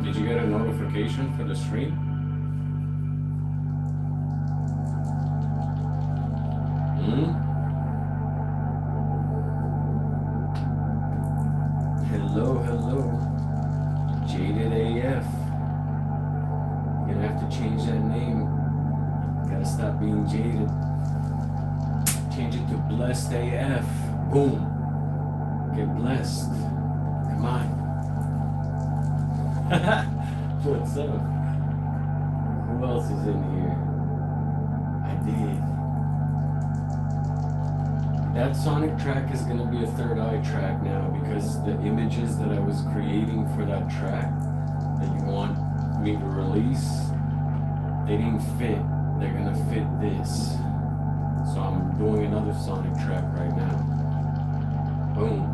Did you get a notification for the stream? Hello, hello. Jaded AF. You're gonna have to change that name. Gotta stop being jaded. Change it to Blessed AF. Boom. Get blessed. Come on. What's up? Who else is in here? I did. That Sonic track is gonna be a third eye track now because the images that I was creating for that track that you want me to release, they didn't fit. They're gonna fit this. So I'm doing another Sonic track right now. Boom.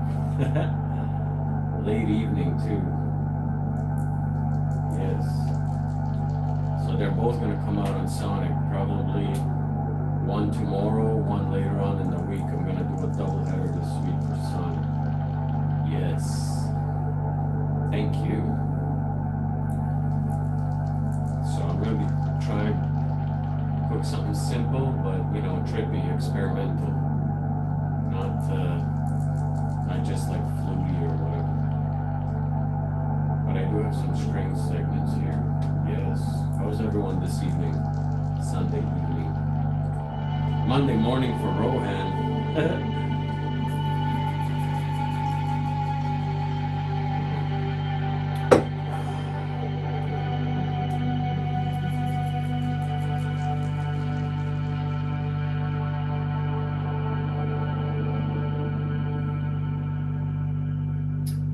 Late evening too. Yes. So they're both gonna come out on Sonic. Probably one tomorrow, one later on in the week. I'm gonna do a double header this week for Sonic. Yes. Thank you. So I'm gonna be trying to cook something simple, but trippy, experimental. Not just like fluty or whatever. But I do have some string segments here. Yes. How's everyone this evening? Sunday evening. Monday morning for Rohan.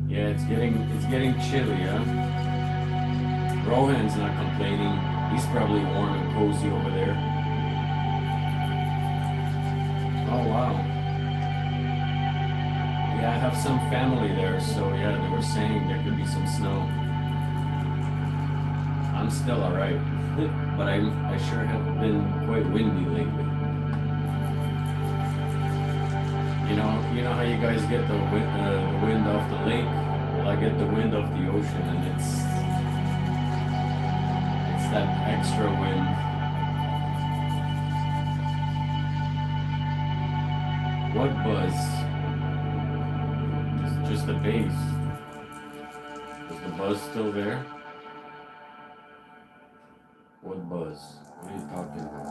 Yeah, it's getting chilly, huh? Rohan's not complaining. He's probably warm and cozy over there. Oh wow. Yeah, I have some family there, so yeah, they were saying there could be some snow. I'm still alright, but I sure have been quite windy lately. You know how you guys get the wind off the lake? Well, I get the wind off the ocean, and it's that extra wind. What buzz? Just the bass. Is the buzz still there? What buzz? What are you talking about?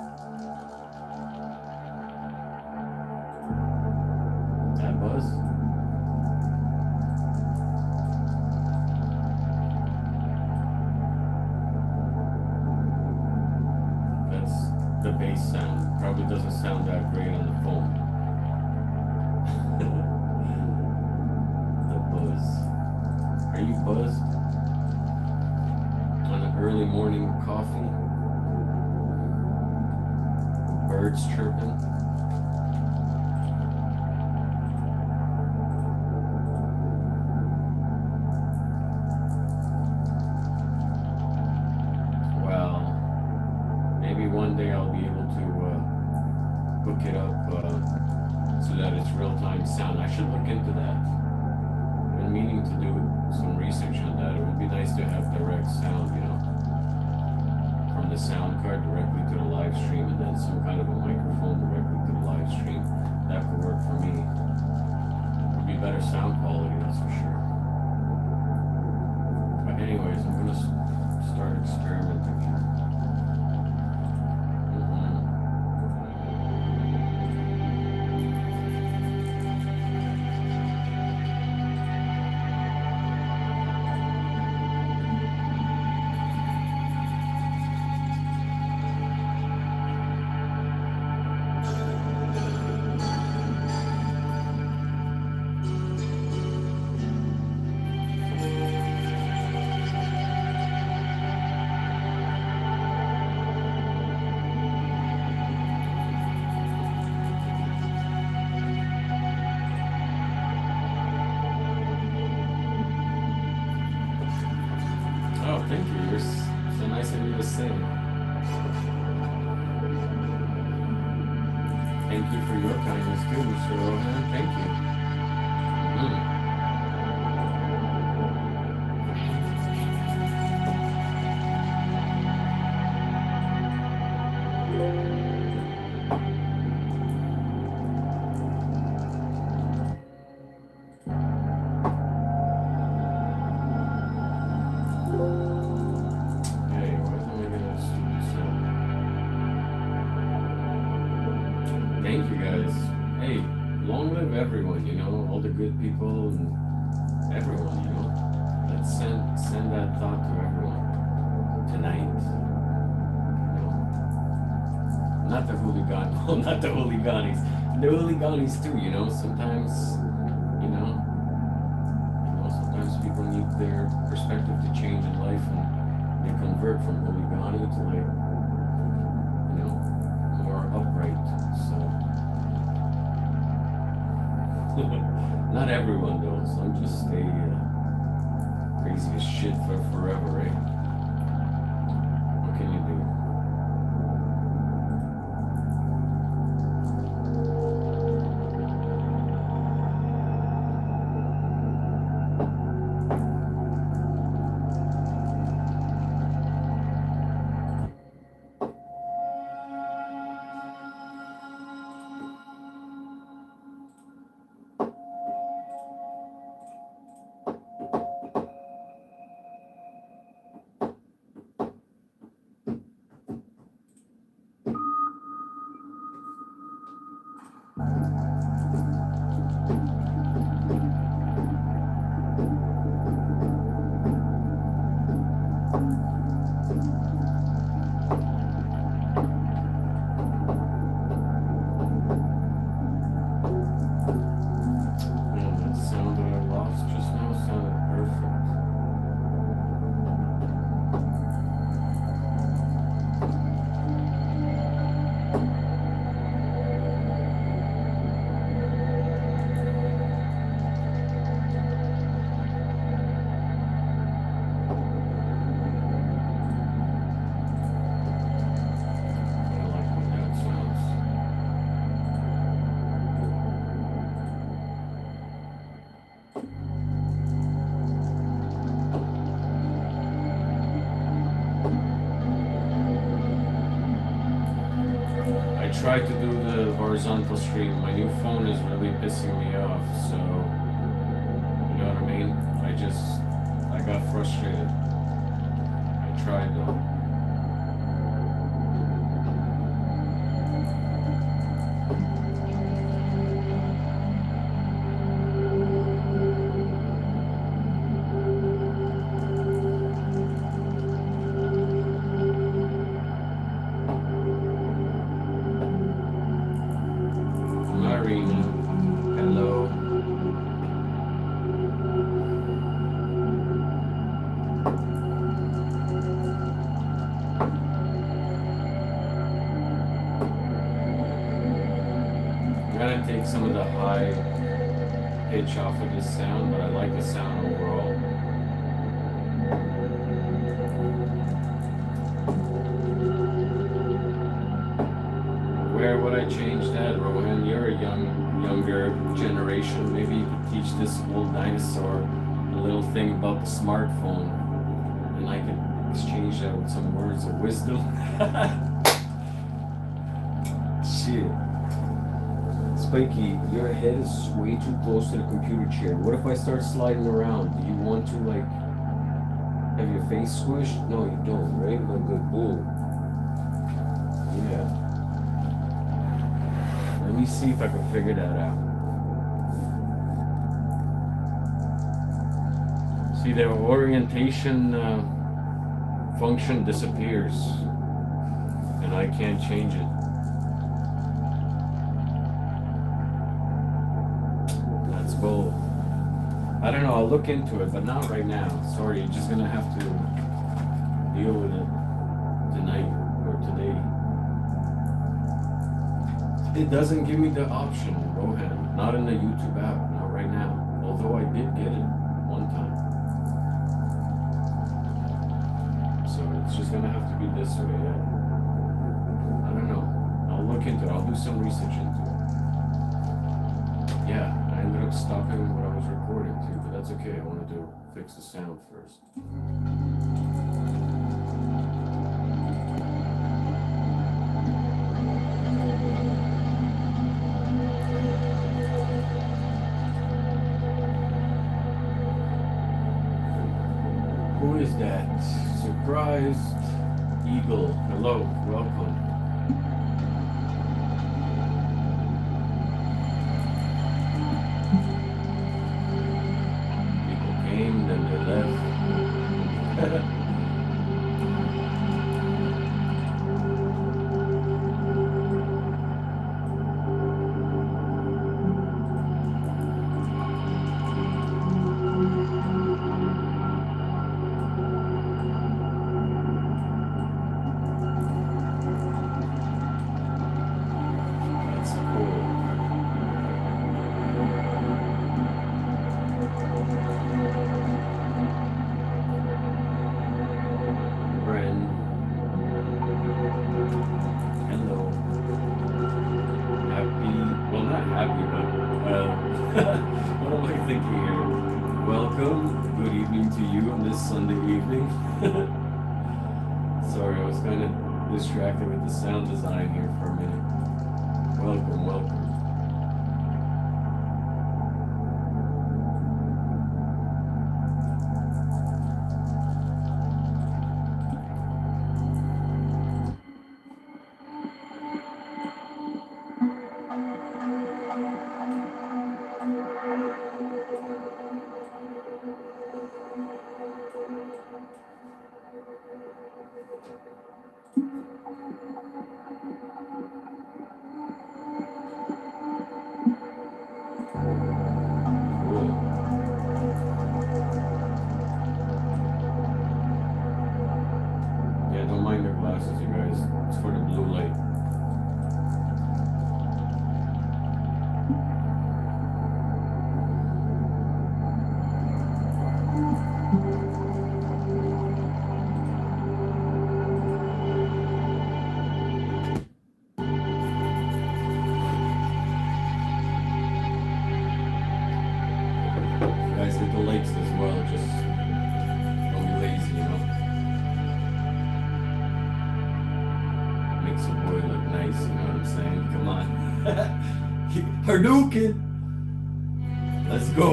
That buzz? That's the bass sound. Probably doesn't sound that great on the phone. The buzz. Are you buzzed? On an early morning coffee? Birds chirping? One day I'll be able to hook it up so that it's real-time sound. I should look into that. I've been meaning to do some research on that. It would be nice to have direct sound, from the sound card directly to the live stream, and then some kind of a microphone directly to the live stream. That could work for me. It would be better sound quality, that's for sure. But anyways, I'm gonna start experimenting here. Oh, thank you. You're so nice of you to say. Thank you for your kindness too, Mr. Rohan. Thank you. everyone, you know, all the good people and everyone, you know. Let's send that thought to everyone tonight. You know, not the hooligan, well, not the hooliganis, the hooliganis too. You know, sometimes, sometimes people need their perspective to change in life, and they convert from hooligani to like, more upright. So. Not everyone though, some just stay crazy as shit for forever, right? What can you do? Tried to do the horizontal stream. My new phone is really pissing me off, so you know what I mean? I got frustrated. I tried though. Take some of the high pitch off of this sound, but I like the sound overall. Where would I change that, Rohan? You're a younger generation. Maybe you could teach this old dinosaur a little thing about the smartphone, and I could exchange that with some words of wisdom. Shit. Spiky, your head is way too close to the computer chair. What if I start sliding around? Do you want to, like, have your face squished? No, you don't, right? Like, good bull. Yeah. Let me see if I can figure that out. See, the orientation function disappears, and I can't change it. Well, I don't know, I'll look into it, but not right now. Sorry, you're just gonna have to deal with it tonight or today. It doesn't give me the option, Rohan. Not in the YouTube app, not right now. Although I did get it one time. So it's just gonna have to be this way. I don't know. I'll look into it. I'll do some research into it. Yeah. I ended up stopping what I was recording too, but that's okay. I wanted to fix the sound first. Who is that? Surprised Eagle. Hello, welcome. this Sunday evening. Sorry, I was kind of distracted with the sound design here for a minute. Welcome, welcome. Guys, hit the likes as well, just don't be lazy, you know? Makes a boy look nice, you know what I'm saying? Come on. Hadouken! Let's go!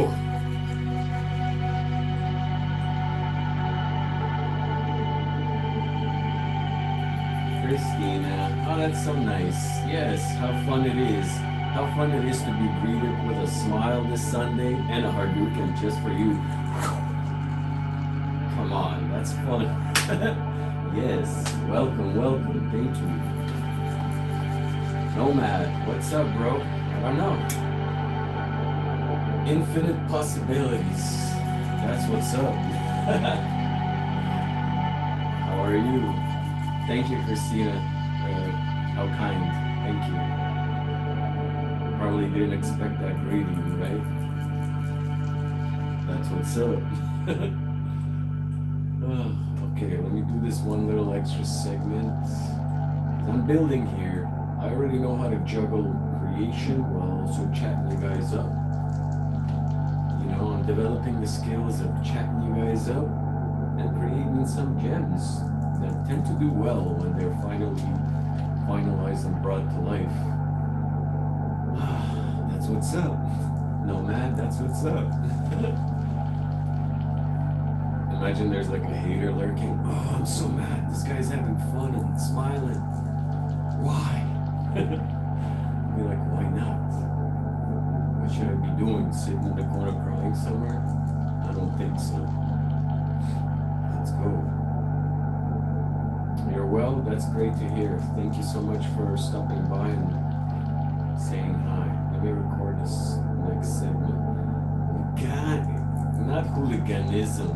Christina, oh that's so nice. Yes, how fun it is. How fun it is to be greeted with a smile this Sunday and a Hadouken just for you. Come on, that's fun. Yes, welcome, welcome, thank you. Nomad, what's up, bro? I don't know. Infinite possibilities. That's what's up. How are you? Thank you, Christina. How kind. Thank you. Probably didn't expect that greeting, right? That's what's up. Okay, let me do this one little extra segment. I'm building here. I already know how to juggle creation while also chatting you guys up. You know, I'm developing the skills of chatting you guys up and creating some gems that tend to do well when they're finally finalized and brought to life. That's what's up. Nomad, that's what's up. Imagine there's like a hater lurking. Oh, I'm so mad. This guy's having fun and smiling. Why? Be like, why not? What should I be doing? Sitting in the corner crying somewhere? I don't think so. Let's go. You're well? That's great to hear. Thank you so much for stopping by and saying hi. Let me record this next segment. God, not hooliganism,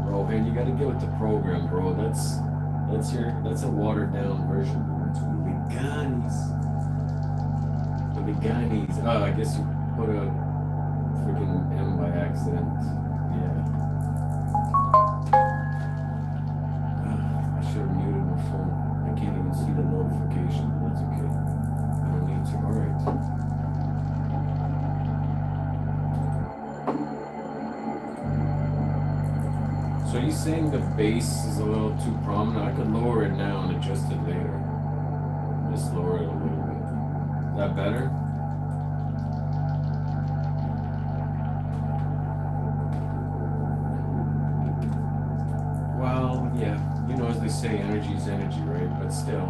bro. And you gotta get with the program, bro. That's a watered down version. It's hooligans. Hooligans. Oh, I guess you put a freaking M by accident. Yeah. I should have muted my phone. I can't even see the notification, but that's okay. I don't need to. Alright. So are you saying the bass is a little too prominent? I could lower it now and adjust it later. Just lower it a little bit. Is that better? Well, yeah. You know, as they say, energy is energy, right? But still,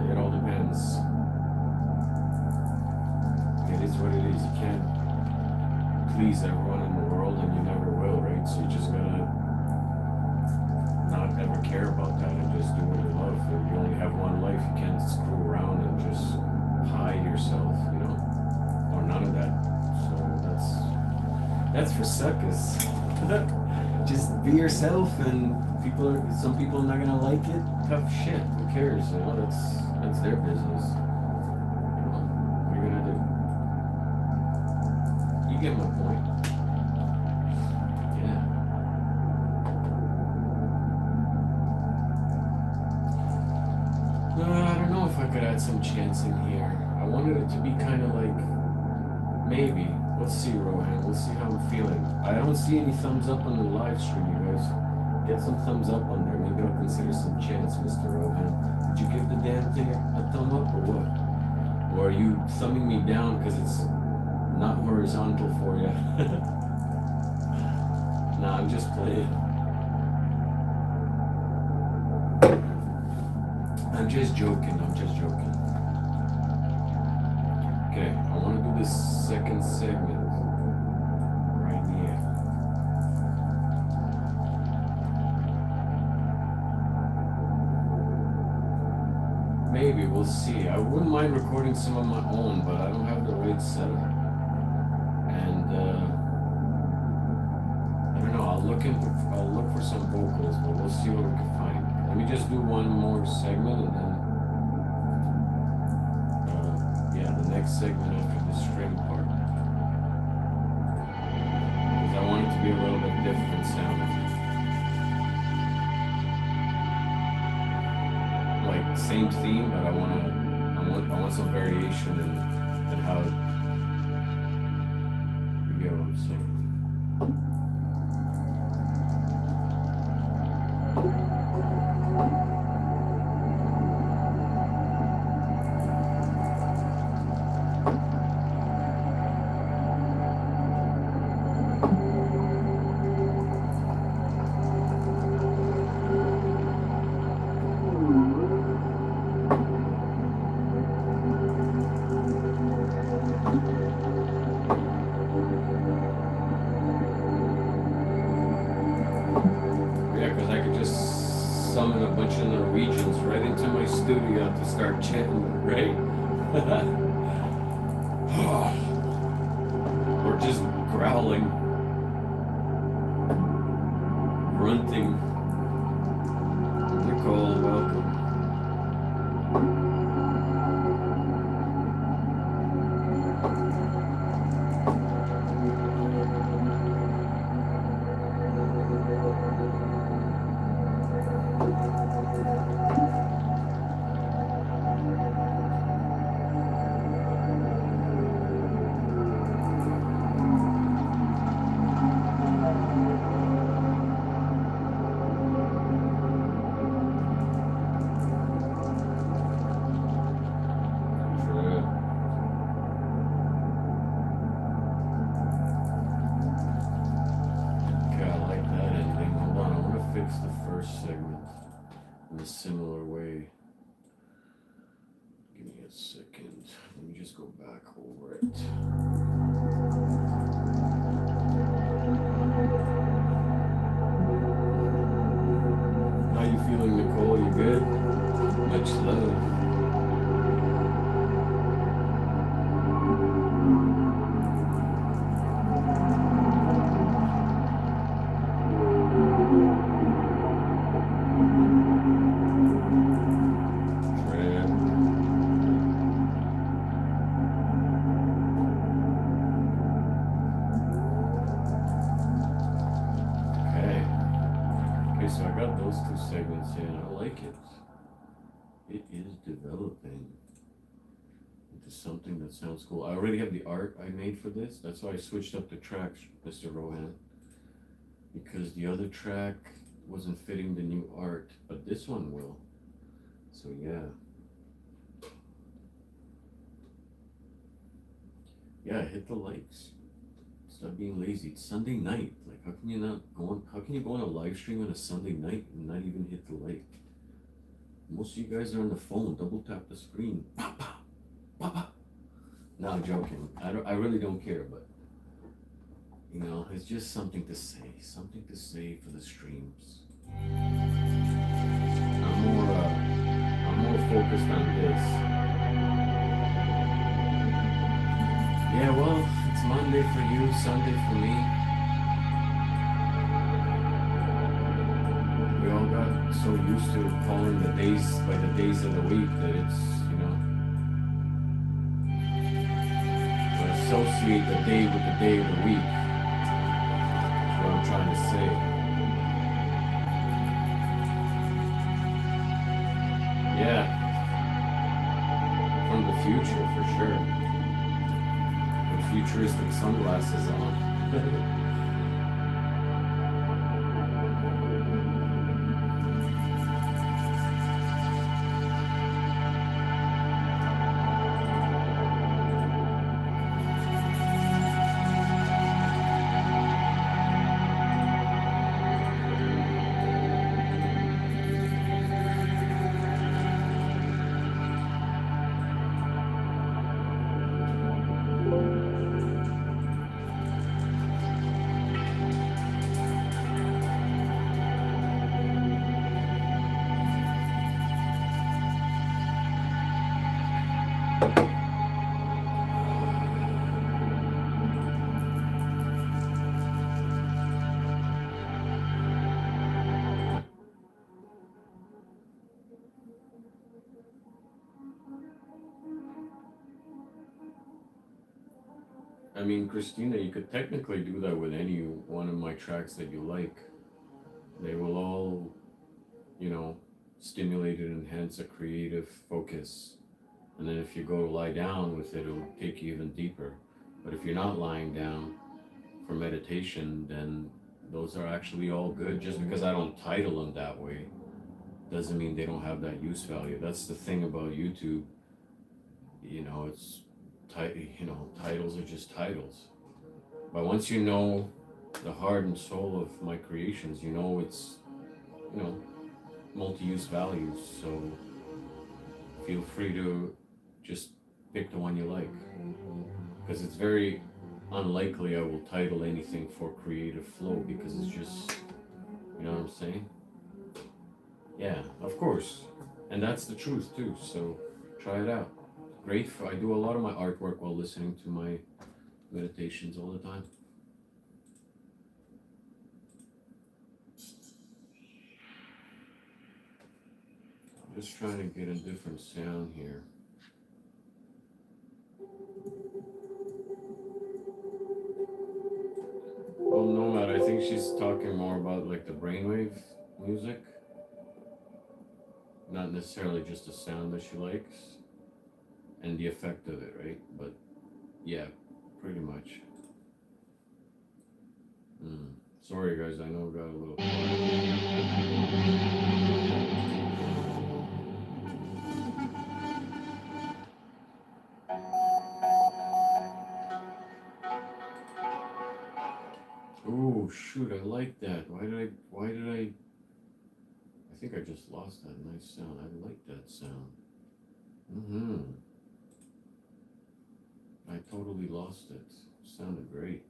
it all depends. It is what it is. You can't please everyone in the world, and you never will, right? So you just gotta not ever care about that and just do what you love. You only have one life. You can't screw around and just hide yourself, you know, or none of that. So that's for suckers. Just be yourself, and some people are not gonna like it. Tough shit. Who cares? You know, that's their business. You know, what are you gonna do? You get my point. Yeah. I don't know if I could add some chants in here. I wanted it to be kind of like, maybe, Let's see, Rohan. Let's see how I'm feeling. I don't see any thumbs up on the live stream, you guys. Get some thumbs up on there. Maybe I'll consider some chance, Mr. Rohan. Did you give the damn thing a thumb up or what? Or are you thumbing me down because it's not horizontal for you? Nah, I'm just playing. I'm just joking. Okay, I want to do this second segment right here. Maybe, we'll see. I wouldn't mind recording some of my own, but I don't have the right setup. And I don't know, I'll look for some vocals, but we'll see what we can find. Let me just do one more segment and then yeah, the next segment after the string part. Because I want it to be a little bit different sounding. Like same theme, but I want some variation in how you get what I'm saying. Summon a bunch of Norwegians right into my studio to start chanting, right? Or just growling, grunting. Nicole, welcome. Segment in a similar way. Give me a second. Let me just go back over it. How you feeling, Nicole? You good? Much love. So I got those two segments in. I like it. It is developing into something that sounds cool. I already have the art I made for this. That's why I switched up the tracks, Mr. Rohan. Because the other track wasn't fitting the new art, but this one will. So yeah. Yeah, hit the likes. Stop being lazy. It's Sunday night. Like, how can you go on a live stream on a Sunday night and not even hit the like? Most of you guys are on the phone. Double tap the screen. Pop, pop, pop, pop. No, I'm joking. I really don't care, but you know, it's just something to say for the streams. I'm more focused on this. Yeah, well, it's Monday for you, Sunday for me. We all got so used to calling the days by the days of the week that it's, you know, we associate the day with the day of the week. That's what I'm trying to say. Yeah. From the future, for sure. futuristic sunglasses on. I mean, Christina, you could technically do that with any one of my tracks that you like. They will all, you know, stimulate and enhance a creative focus. And then if you go to lie down with it, it'll take you even deeper. But if you're not lying down for meditation, then those are actually all good. Just because I don't title them that way doesn't mean they don't have that use value. That's the thing about YouTube. You know, titles are just titles. But once you know the heart and soul of my creations, you know it's, you know, multi-use values. So feel free to just pick the one you like, because it's very unlikely I will title anything for creative flow, because it's just, you know what I'm saying? Yeah, of course. And that's the truth too. So try it out. Great. I do a lot of my artwork while listening to my meditations all the time. I'm just trying to get a different sound here. Well, Nomad, I think she's talking more about like the brainwave music, not necessarily just the sound that she likes and the effect of it, right? But yeah, pretty much. Sorry guys, I know it got a little Oh shoot, I like that. I think I just lost that nice sound. I like that sound. I totally lost it. Sounded great.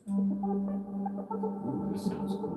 Ooh, this sounds cool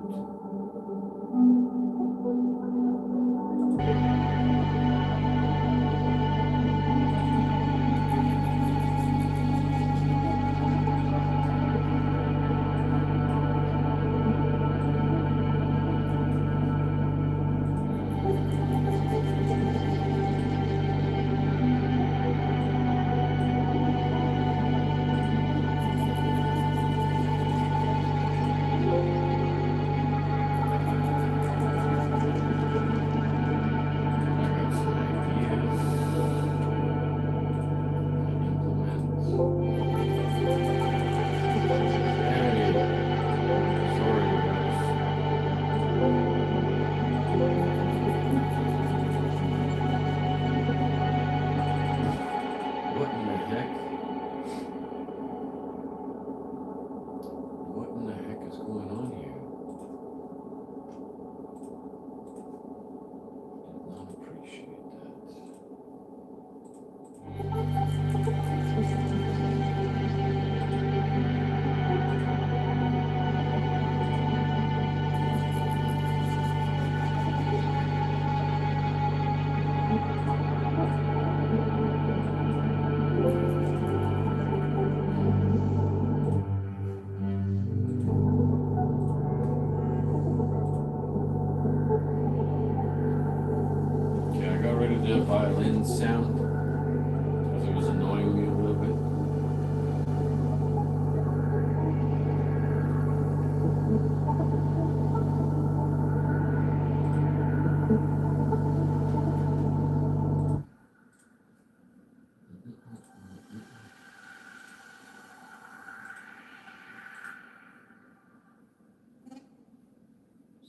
the violin sound because it was annoying me a little bit.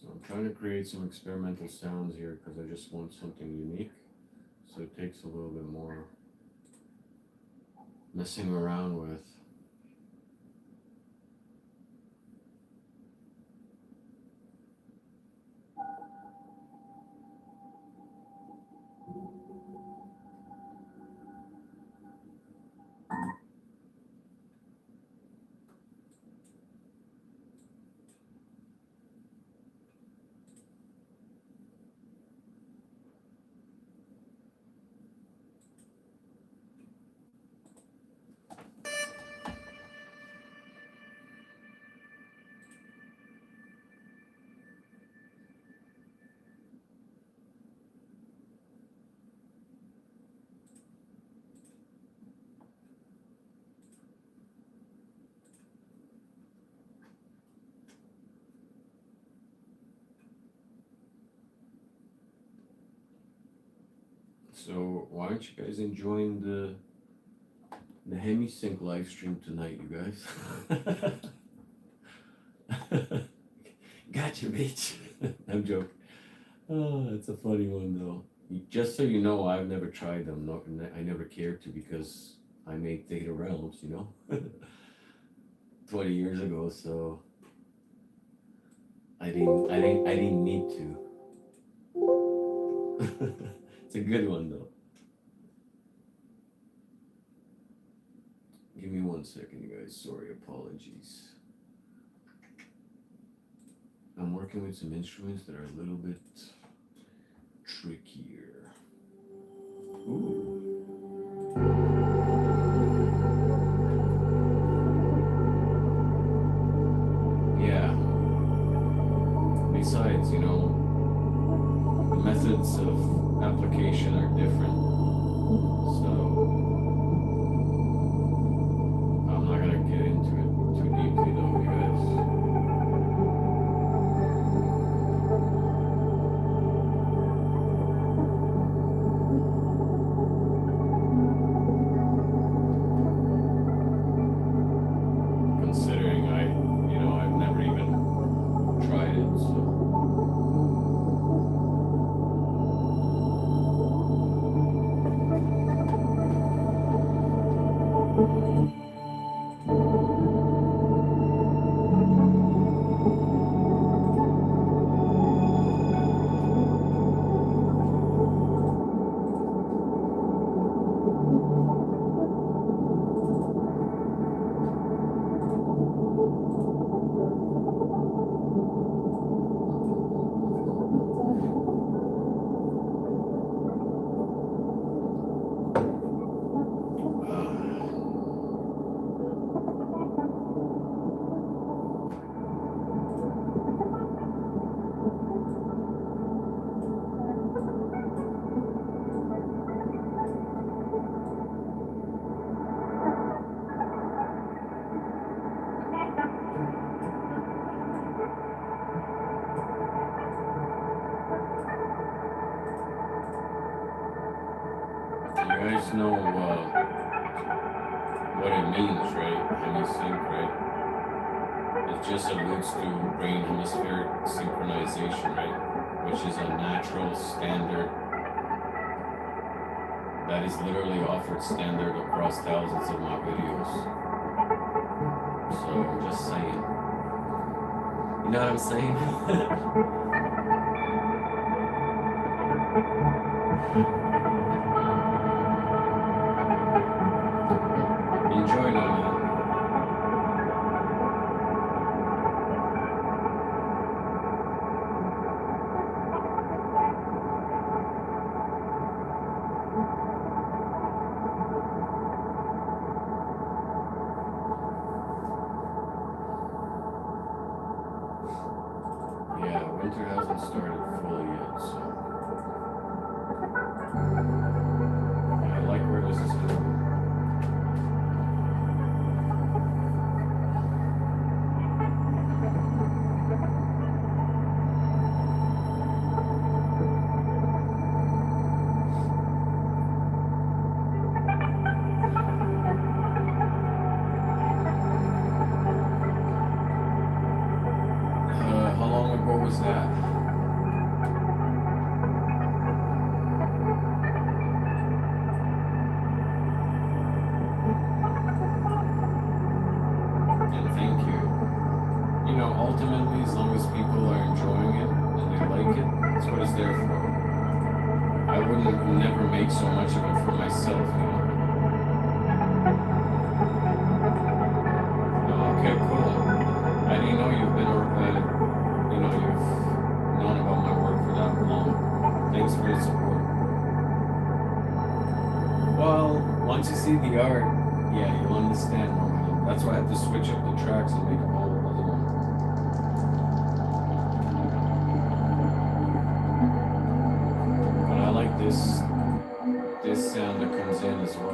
So I'm trying to create some experimental sounds here because I just want something unique. So it takes a little bit more messing around with. So why aren't you guys enjoying the HemiSync live stream tonight, you guys? Gotcha, bitch. I'm joking. Oh, that's a funny one though. Just so you know, I've never tried them. No, I never cared to because I made Theta Realms, 20 years ago. So I didn't need to. It's a good one though. Give me 1 second, you guys. Sorry, apologies. I'm working with some instruments that are a little bit trickier. Ooh. Yeah. Besides, the methods of application are different. So I'm not gonna get into it too deeply though, you guys. Considering I've never even tried it, so. You guys know what it means, right? Hemisync, right? It just alludes to brain hemispheric synchronization, right? Which is a natural standard that is literally offered standard across thousands of my videos. So I'm just saying. You know what I'm saying? Enjoy now, man. Yeah, winter hasn't started fully yet, so. Yeah, I like where this is going. How long ago was that? wouldn't never make so much of it for myself, you know. Oh, okay, cool. I didn't know you've been, you know, you've known about my work for that long. Thanks for the support. Well, once you see the art, yeah, you'll understand. That's why I had to switch up the tracks and make a whole other one. But I like this sound that comes in as well.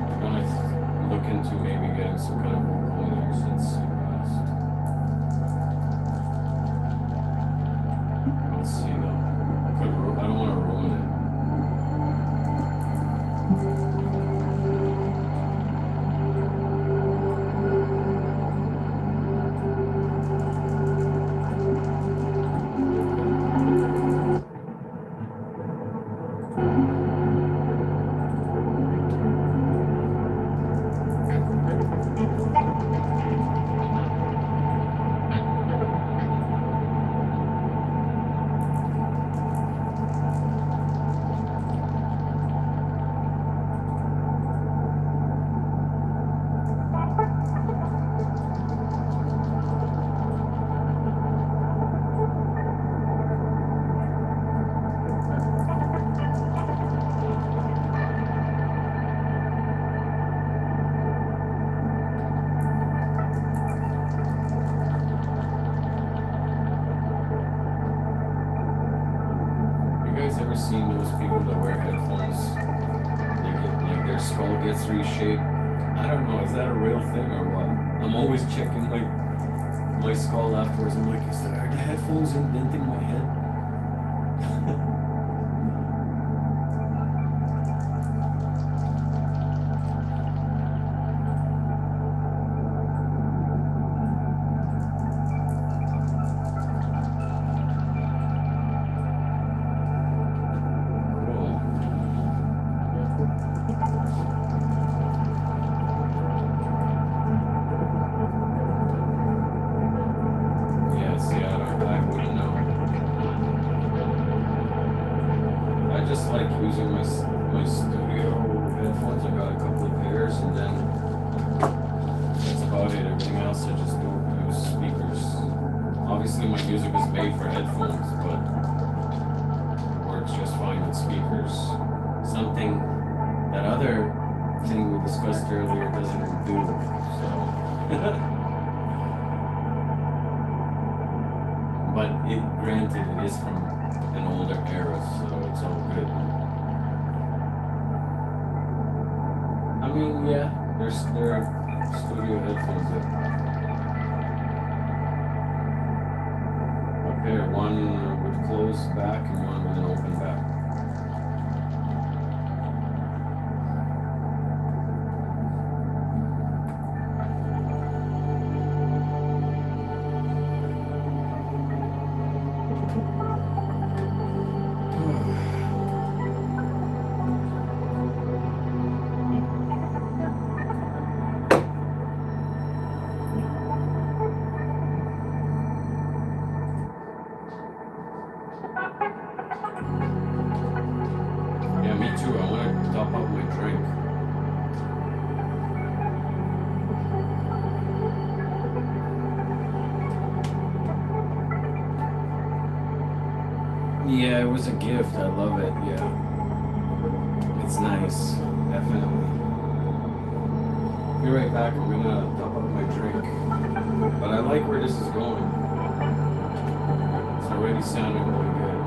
I'm gonna look into maybe getting some kind of vocal in there since it passed. Let's see though. I don't want to ruin it. Ever seen those people that wear headphones? Like their skull gets reshaped. I don't know. Is that a real thing or what? I'm always checking like my skull afterwards. I'm like, are the headphones indenting my head? There are studio headphones up here, one with closed back and one with an open back. Yeah, it was a gift. I love it. Yeah. It's nice. Definitely. Be right back. I'm gonna top up my drink. But I like where this is going. It's already sounding really good.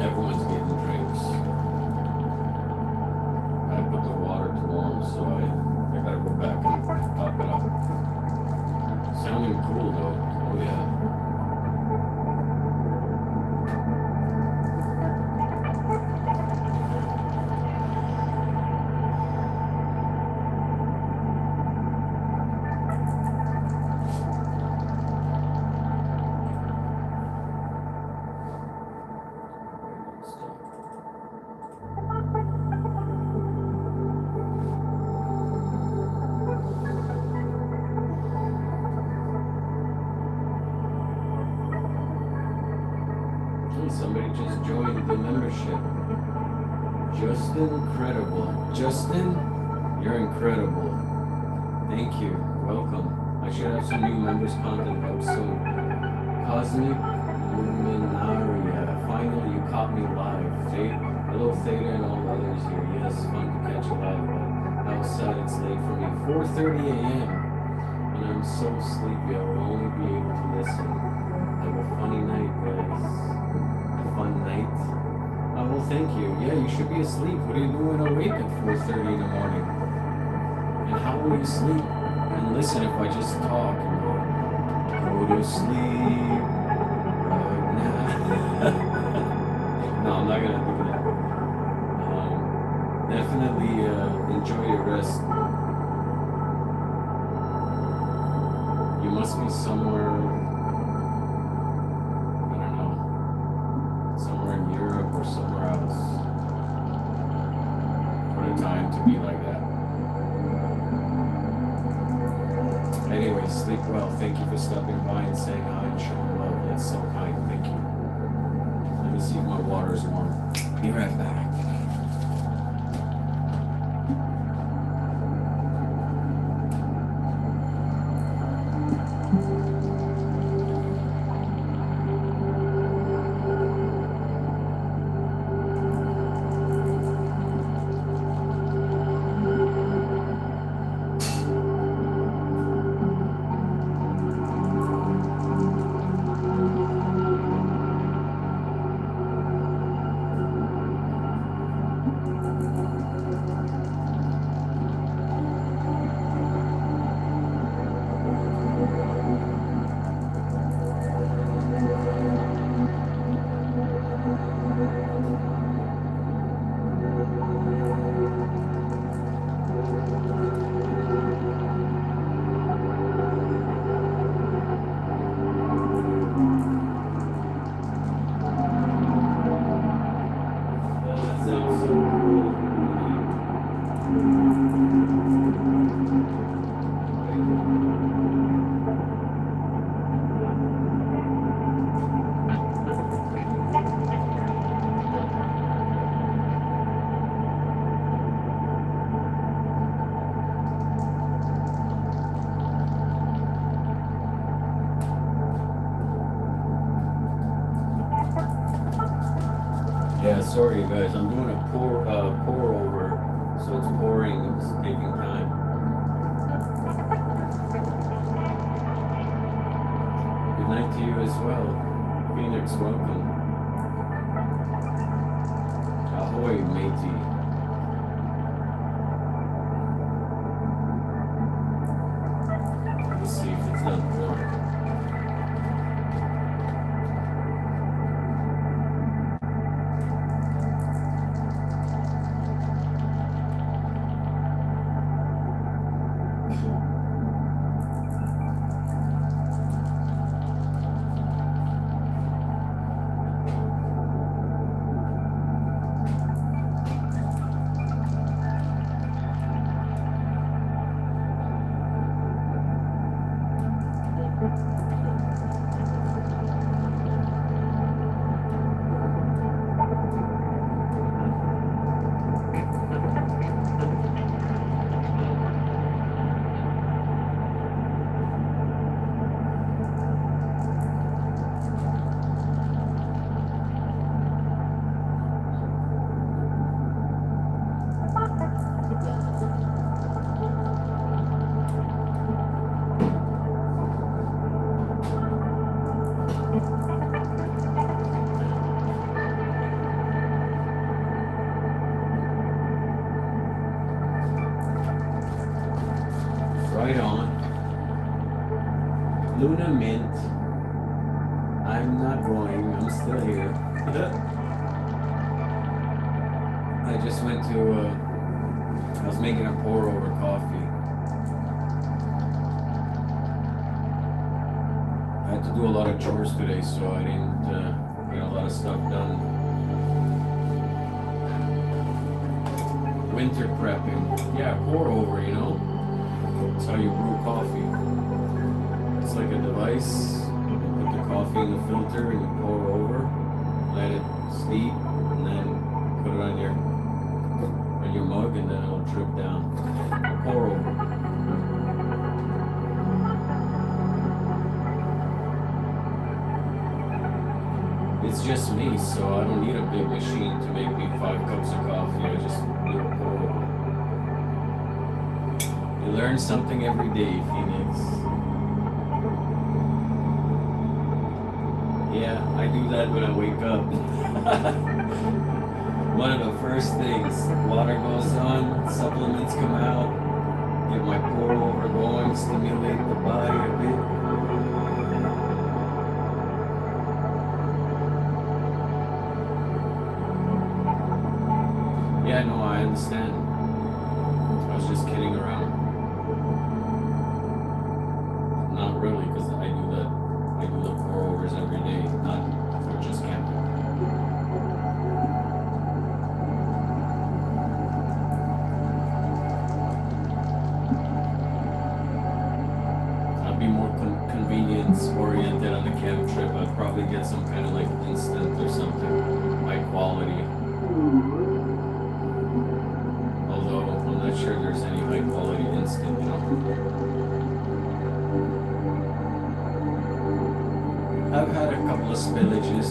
Everyone's getting drinks. I put the water to warm, so I gotta go back and top it up. Sounding cool though. Oh yeah. Somebody just joined the membership. Justin, incredible. Justin, you're incredible. Thank you. Welcome. I should have some new members content up soon. Cosmic Luminaria. Finally, you caught me live. Hello, Theta and all others here. Yes, fun to catch you live, but how sad it's late for me. 4:30 a.m. And I'm so sleepy. I will only be able to listen. Have a funny night, guys. Fun night. Well, thank you. Yeah, you should be asleep. What are you doing awake at 4:30 in the morning? And how will you sleep and listen if I just talk and go to sleep right now? No, I'm not gonna do that. Definitely enjoy your rest. You must be somewhere, in Europe or somewhere else. What a time to be like that. Anyway, sleep well. Thank you for stopping by and saying hi and showing love. That's so kind. Thank you. Let me see if my water is warm. Be right back. Yeah, sorry you guys, I'm doing a pour over, so it's pouring, it's taking time. Good night to you as well. Phoenix, welcome. Ahoy, matey. Let's see if it's done pouring. Luna Mint. I'm not going. I'm still here. I just went to. I was making a pour over coffee. I had to do a lot of chores today, so I didn't get a lot of stuff done. Winter prepping. Yeah, pour over, you know? That's how you brew coffee. It's like a device. You put the coffee in the filter and you pour over, let it steep, and then put it on your mug, and then it'll drip down. Pour over. It's just me, so I don't need a big machine to make me 5 cups of coffee. I just do a pour over. You learn something every day, Phoenix. Yeah, I do that when I wake up. One of the first things, water goes on, supplements come out, get my pour over going, stimulate the body a bit. Yeah, no, I understand. I was just kidding around. Not really, because I do the pour overs every day, not for just camping. I'd be more convenience oriented on the camp trip. I'd probably get some kind of like instant or something, high quality. Although I'm not sure there's any high quality instant, you know. I've had a couple of spillages.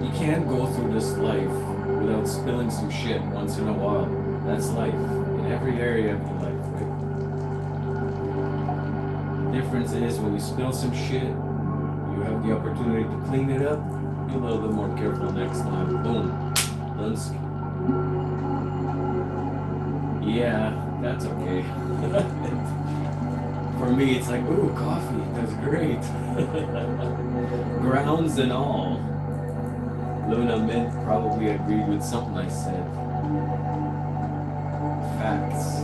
You can't go through this life without spilling some shit once in a while. That's life, in every area of your life, right? The difference is when you spill some shit, you have the opportunity to clean it up, be a little bit more careful next time. Boom. Done. Yeah, that's okay. For me, it's like, ooh, coffee, that's great. Grounds and all. Luna Mint probably agreed with something I said. Facts.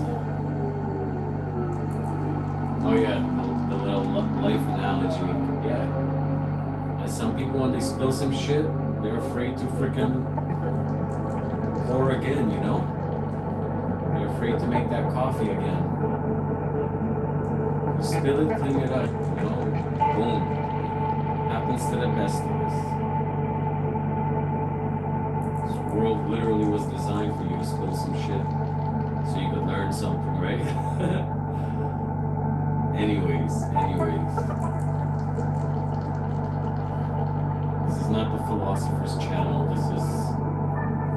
Oh yeah, the little life analogy. Yeah. And some people, when they spill some shit, they're afraid to freaking pour again, you know? They're afraid to make that coffee again. You spill it, clean it up, you know? Boom. Happens to the best of us. This world literally was designed for you to spill some shit so you could learn something, right? Anyways. This is not the Philosopher's Channel. This is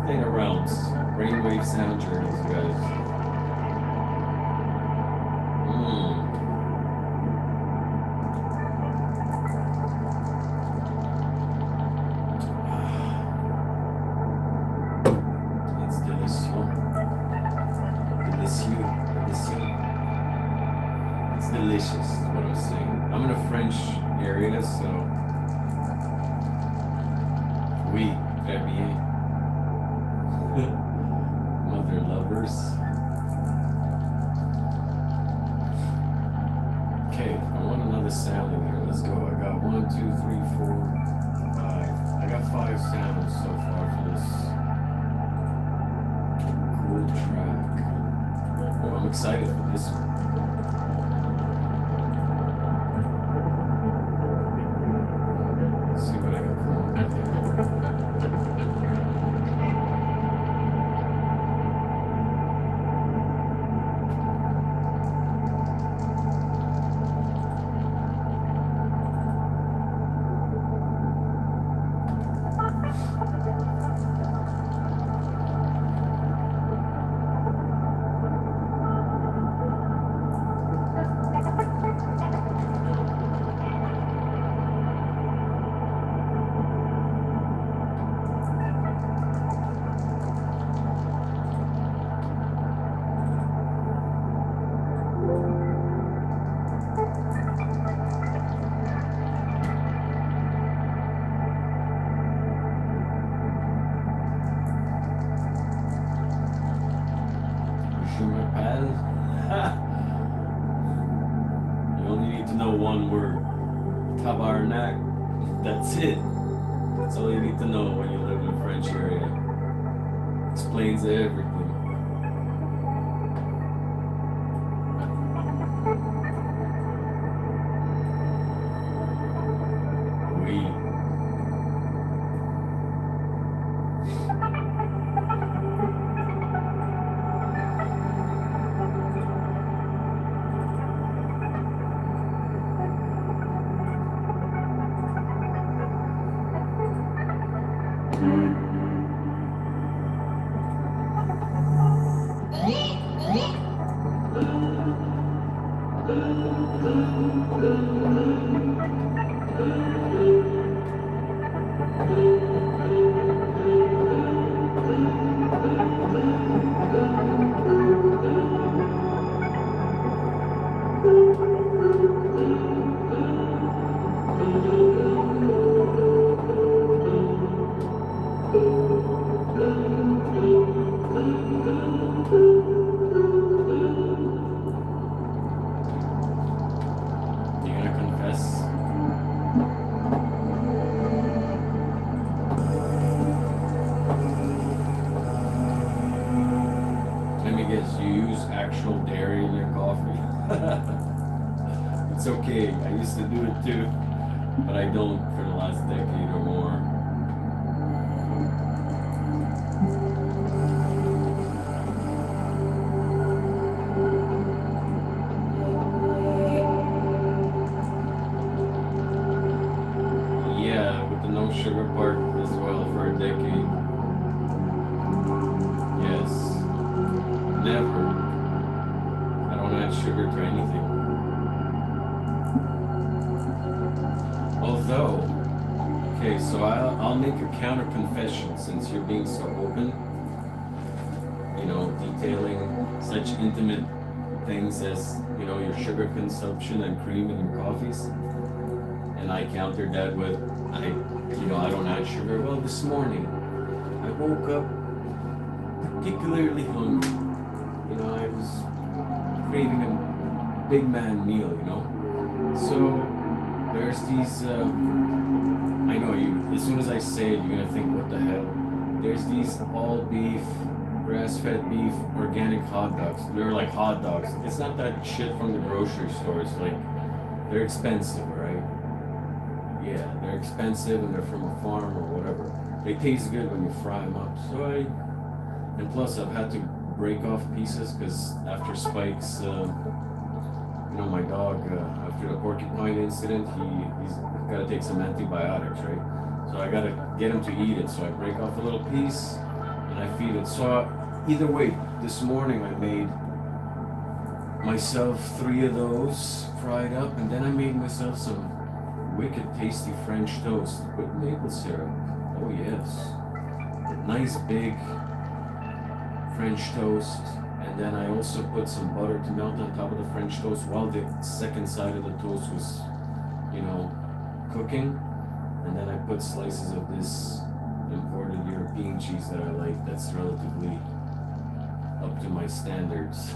Theta Realms. Brainwave sound journeys, guys. It's delicious. It's delicious, is what I'm saying. I'm in a French area, so oui, très bien. Mother lovers. Okay, I want another sound in here. Let's go. I got 1, 2, 3, 4, 5. I got 5 sounds so far for this cool track. Oh, I'm excited for this one. Let's see what I can pull up here. You only need to know one word. Tabarnak. That's it. That's all you need to know when you live in a French area. Explains everything. Oui. You gonna confess? Let me guess, you use actual dairy in your coffee? It's okay, I used to do it too, but I don't for the last decade or more. Yeah, with the no sugar part as well for a decade. Yes. Never. I don't add sugar to anything. Although, okay, so I'll make a counter confession since you're being so open, you know, detailing such intimate things as, you know, your sugar consumption and cream in your coffees. And I countered that with, I don't add sugar. Well, this morning, I woke up particularly hungry. You know, I was craving a big man meal, you know. So there's these, I know you, as soon as I say it, you're gonna think, what the hell? There's these all beef, grass-fed beef, organic hot dogs. They're like hot dogs. It's not that shit from the grocery store. It's like, they're expensive, right? Yeah, they're expensive and they're from a farm or whatever. They taste good when you fry them up. So and plus I've had to break off pieces because after Spike's, you know, my dog, after the porcupine incident, he's got to take some antibiotics, right? So I got to get him to eat it. So I break off a little piece and I feed it. So either way, this morning I made myself 3 of those fried up, and then I made myself some wicked tasty French toast with maple syrup. Oh yes. Nice big French toast. And then I also put some butter to melt on top of the French toast while the second side of the toast was, you know, cooking. And then I put slices of this imported European cheese that I like, that's relatively up to my standards.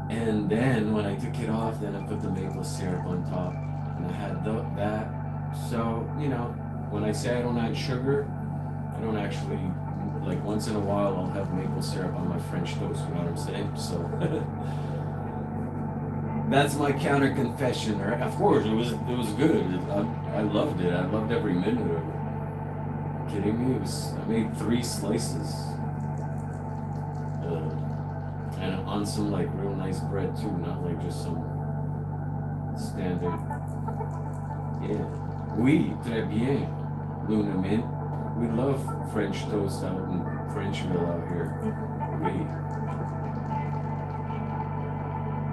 And then when I took it off, then I put the maple syrup on top. And I had that. So, you know, when I say I don't add sugar, I don't actually, like once in a while I'll have maple syrup on my French toast, you know what I'm saying? So that's my counter confession, right? Of course, it was good. I loved it. I loved every minute of it. Kidding me? I made 3 slices. And on some like real nice bread too, not like just some standard. Yeah. Oui, très bien, Luna Mint. We love French toast out in Frenchville out here. Oui.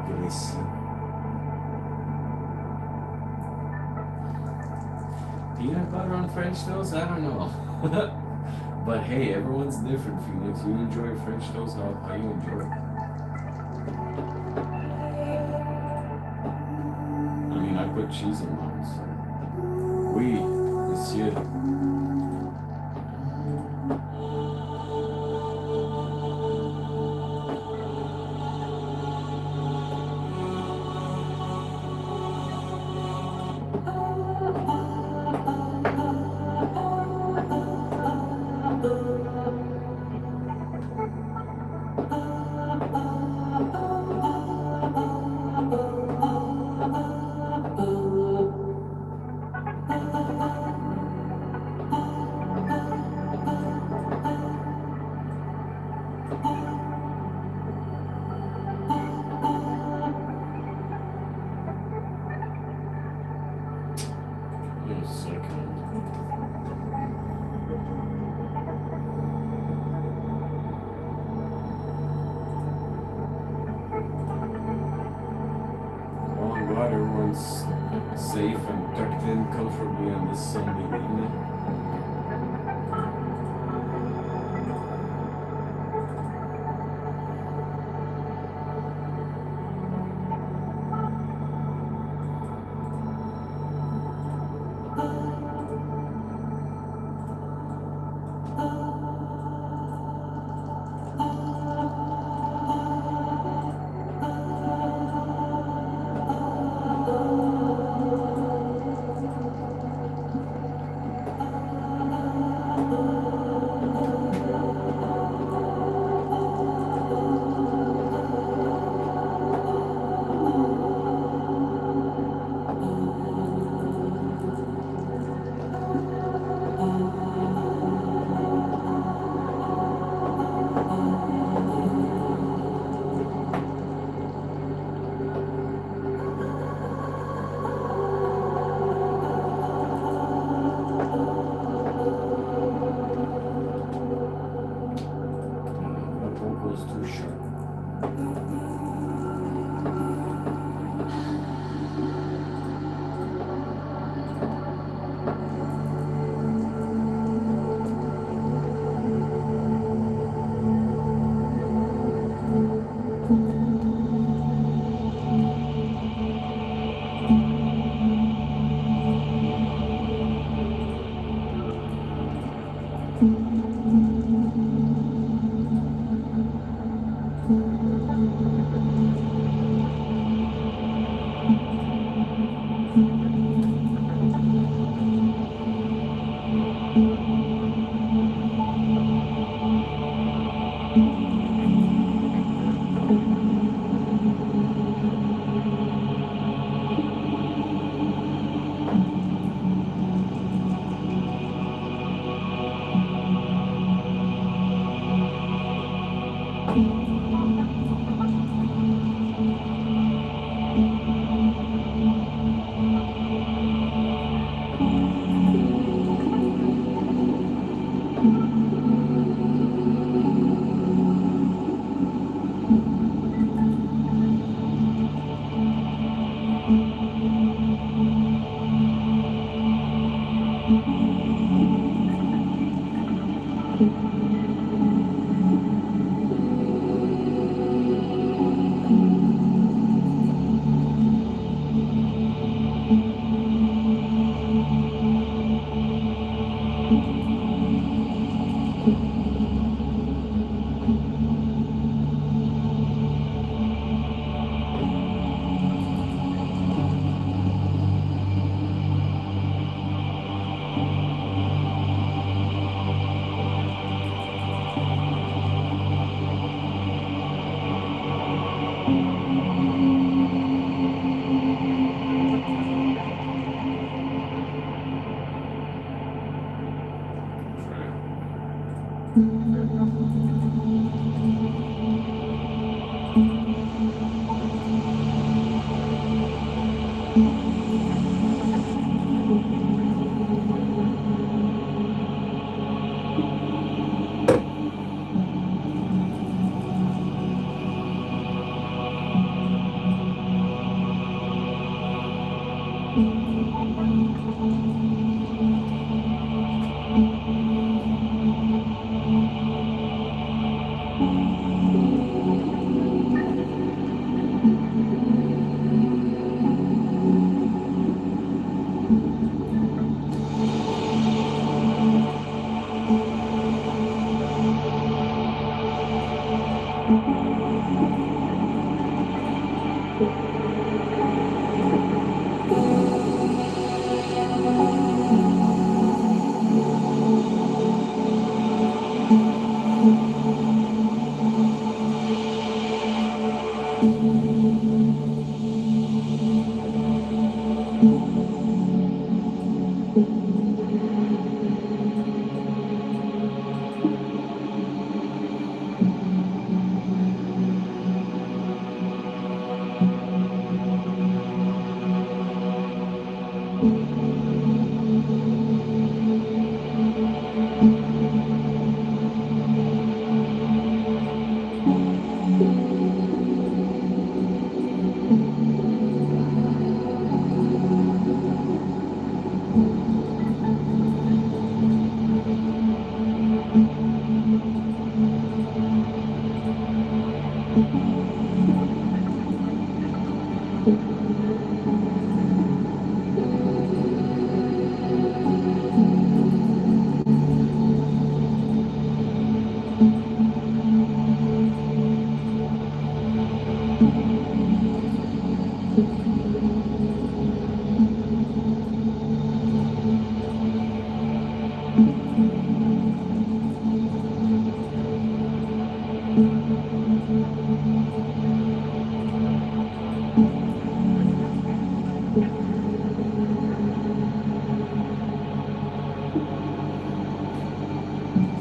Delicious. Peanut butter on French toast? I don't know. But hey, everyone's different, Phoenix. You enjoy French toast, how you enjoy it? I mean, I put cheese in mine, so. Oui, monsieur. safe and tucked in comfortably on this Sunday evening. That vocal's too sharp.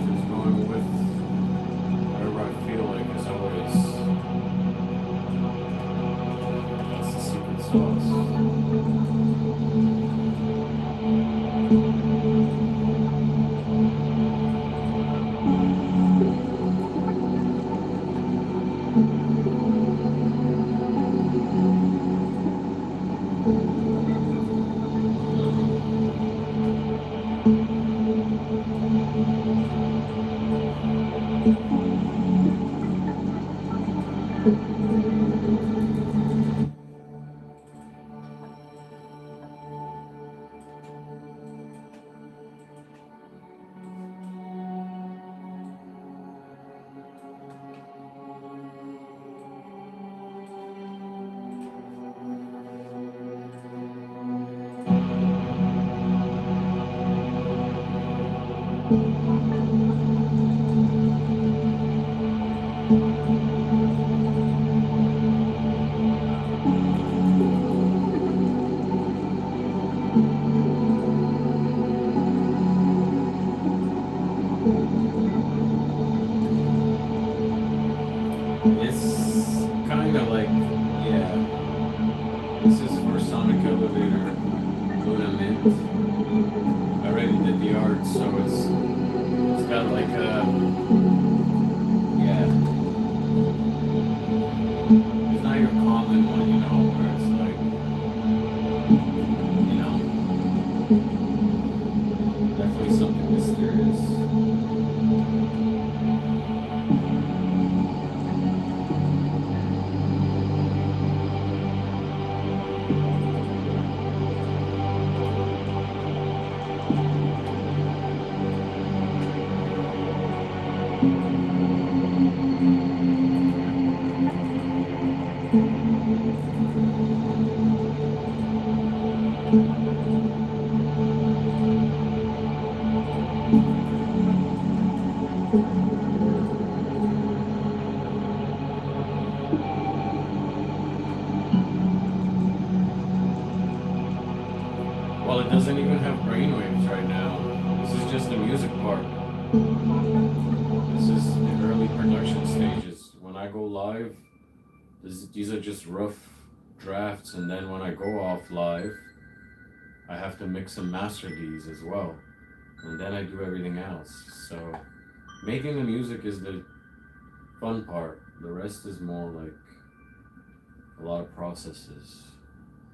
Just going with whatever I feel like is always that's the secret sauce. It's kind of like, yeah, this is for Sonic Elevator, Luna Mint. I already did the art, so it's got like a, yeah, it's not your common one, where it's like, definitely something mysterious. Well, it doesn't even have brainwaves right now. This is just the music part. This is the early production stages. When I go live, these are just rough drafts, and then when I go off live, I have to mix and master these as well. And then I do everything else. So making the music is the fun part. The rest is more like a lot of processes.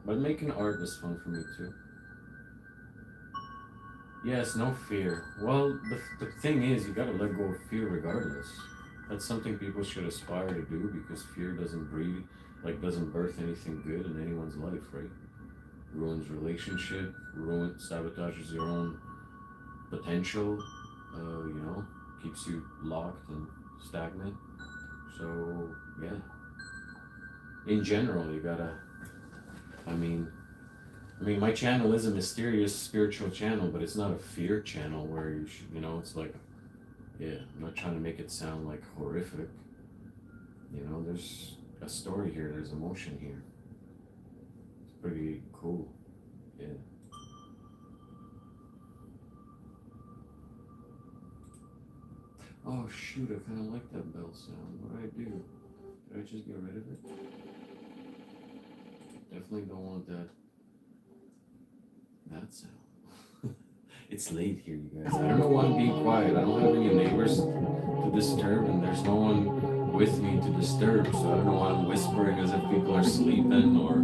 But making art is fun for me too. Yes, no fear. Well, the thing is, you gotta let go of fear regardless. That's something people should aspire to do because fear doesn't breed, doesn't birth anything good in anyone's life, right? Ruins relationship, sabotages your own potential, keeps you locked and stagnant. So, yeah. In general, you gotta, my channel is a mysterious spiritual channel, but it's not a fear channel where you should, it's like, yeah, I'm not trying to make it sound like horrific. There's a story here, there's emotion here. It's pretty cool, yeah. Oh shoot, I kind of like that bell sound. What did I do? Did I just get rid of it? Definitely don't want that sound. It's late here, you guys. I don't know why I'm being quiet. I don't have any neighbors to disturb, and there's no one with me to disturb, so I don't know why I'm whispering as if people are sleeping or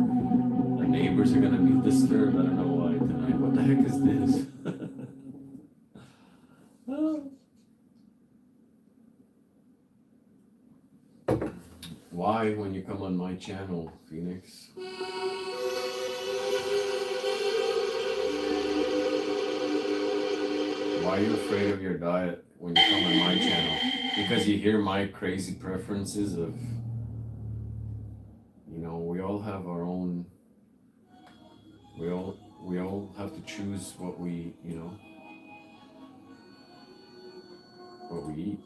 the neighbors are gonna be disturbed. I don't know why tonight. What the heck is this? Why, when you come on my channel, Phoenix? Why are you afraid of your diet when you come on my channel? Because you hear my crazy preferences of, we all have our own, we all have to choose what we, eat.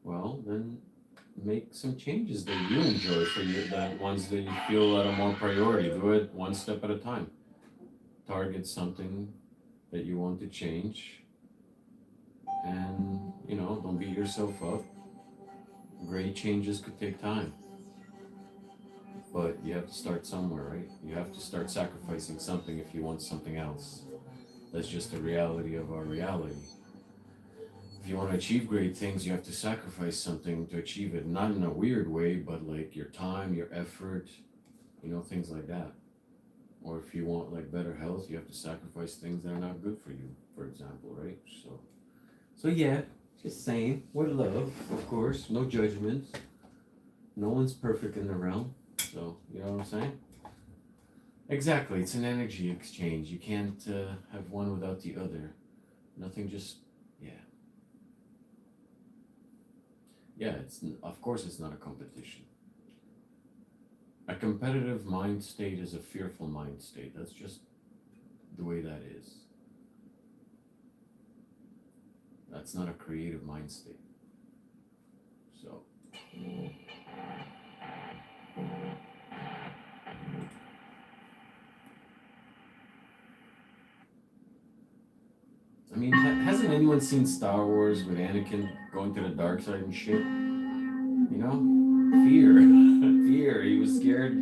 Well, then make some changes that you enjoy for you, that ones that you feel that are more priority. Do it one step at a time. Target something that you want to change, and don't beat yourself up. Great changes could take time, but you have to start somewhere, right? You have to start sacrificing something if you want something else. That's just the reality of our reality. If you want to achieve great things, you have to sacrifice something to achieve it. Not in a weird way, but like your time, your effort, things like that. Or if you want like better health, you have to sacrifice things that are not good for you, for example, right? So yeah, just saying, with love, of course, no judgments. No one's perfect in the realm, so you know what I'm saying? Exactly, it's an energy exchange. You can't have one without the other. Nothing just, yeah. Yeah, of course it's not a competition. A competitive mind state is a fearful mind state. That's just the way that is. That's not a creative mind state. So. I mean, hasn't anyone seen Star Wars with Anakin going to the dark side and shit? Fear. Fear. He was scared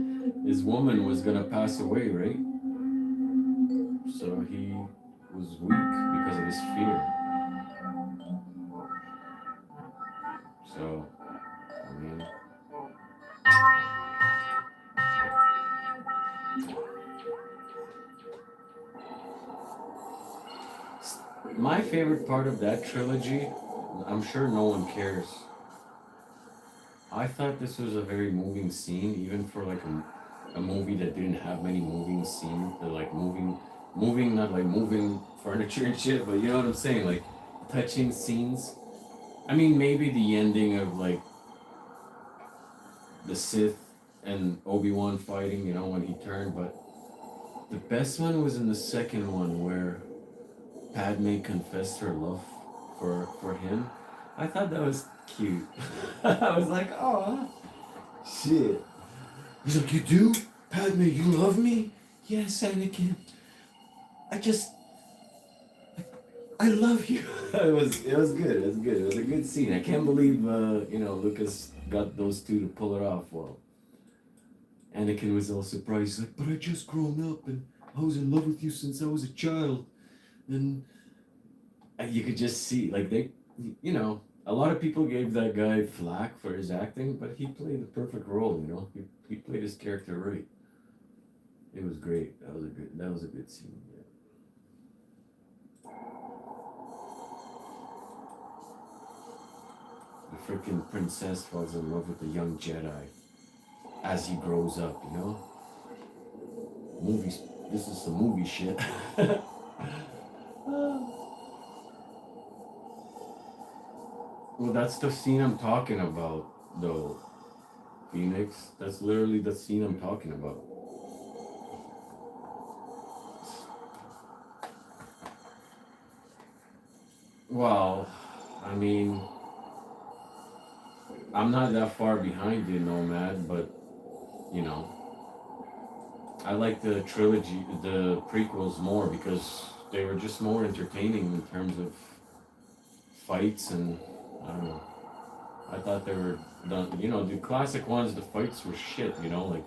his woman was gonna pass away, right? So he was weak because of his fear. So, I mean. My favorite part of that trilogy, I'm sure no one cares. I thought this was a very moving scene, even for like a movie that didn't have many moving scenes. Like moving, not like moving furniture and shit, but you know what I'm saying? Like touching scenes. I mean, maybe the ending of like the Sith and Obi-Wan fighting, when he turned, but the best one was in the second one where Padme confessed her love for him. I thought that was cute. I was like, oh, shit. He's like, you do? Padme, you love me? Yes, Anakin. I love you. it was good. It was good. It was a good scene. I can't believe Lucas got those two to pull it off well. Anakin was all surprised. He's like, but I just grown up and I was in love with you since I was a child. And you could just see, like, a lot of people gave that guy flack for his acting, but he played the perfect role, he played his character right. It was great. That was a good scene, yeah. The freaking princess falls in love with the young Jedi as he grows up, Movies, this is some movie shit. Well, that's the scene I'm talking about, though, Phoenix. That's literally the scene I'm talking about. Well, I mean, I'm not that far behind you, Nomad, but, I like the trilogy, the prequels more because they were just more entertaining in terms of fights and, I don't know. I thought they were done, the classic ones, the fights were shit, like,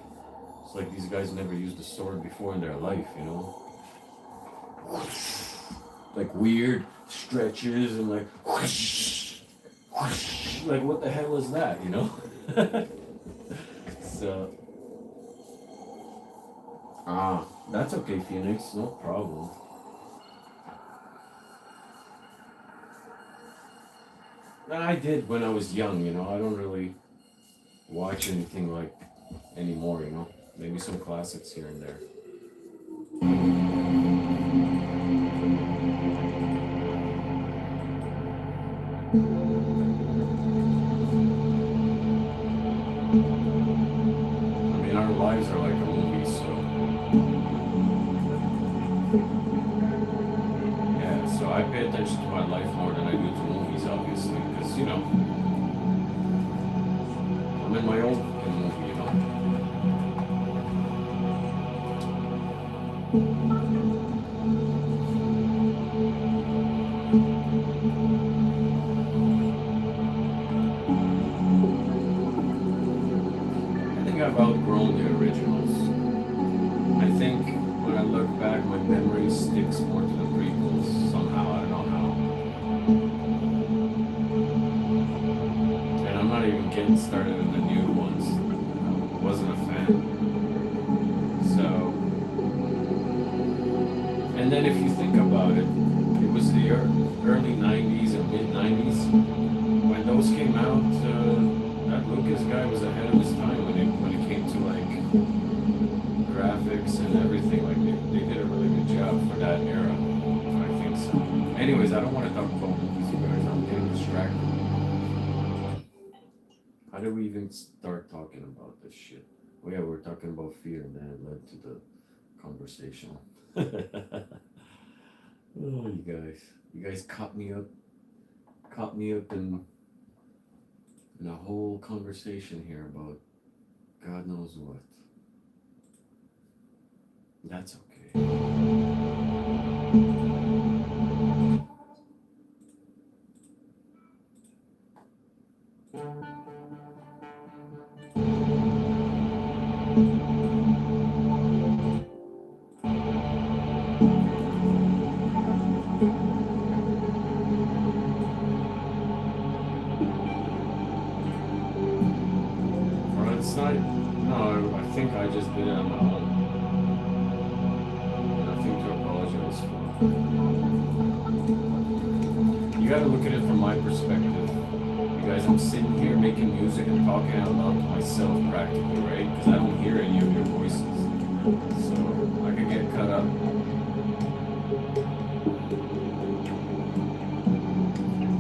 it's like these guys never used a sword before in their life, Like weird stretches and like, like what the hell was that, So, that's okay, Phoenix, no problem. I did when I was young, I don't really watch anything like anymore, Maybe some classics here and there. I mean, our lives are like a movie, so attention to my life more than I do to movies, obviously, because I'm in my own fucking movie. I think I've outgrown the originals. I think when I look back, my memory sticks more to the prequels somehow. I don't know how. And I'm not even getting started in the new ones. I wasn't a fan. So, and then if you think about it, it was the early 90s and mid 90s. When those came out, that Lucas guy was ahead of his time when it came to like graphics and everything. Like they did a really good job for that era. I think so. Anyways, I don't want to talk about movies, you guys. I'm getting distracted. How did we even start talking about this shit? Oh yeah, we're talking about fear, and then it led to the conversation. Oh, you guys caught me up in a whole conversation here about God knows what. That's okay. Well, it's not. No, I think I just did it on my own. Nothing to apologize for. You gotta look at it from my perspective. You guys, I'm sitting here making music and talking out loud to myself practically, right? Because I don't hear any of your voices. So I could get cut up.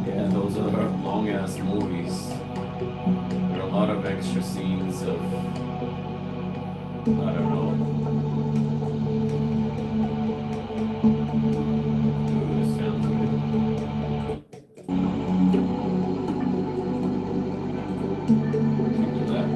Yeah, those are long ass movies. There are a lot of extra scenes of, I don't know. Ooh, this sounds good. Keep that.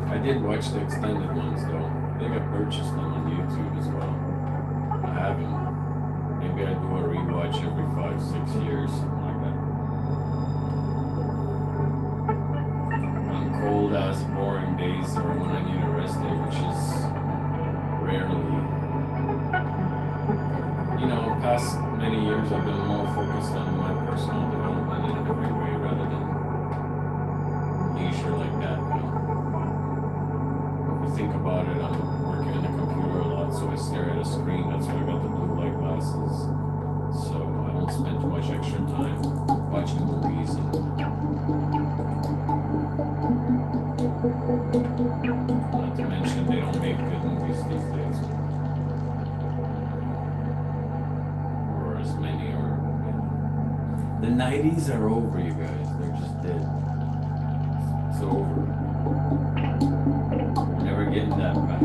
I did watch the extended ones though. I think I purchased them on YouTube as well. I haven't. Maybe I do a rewatch every 5-6 years, something like that. On cold ass boring days or when I need a rest day, which is rarely. Past many years I've been more focused on my personal development in every way rather than leisure like that. Think about it, I'm working on the computer a lot, so I stare at a screen. That's why I got the blue light glasses. So I don't spend too much extra time watching movies. Not to mention they don't make good movies these days. Or as many are. The 90s are over, you guys. They're just dead. It's over. Never getting that back.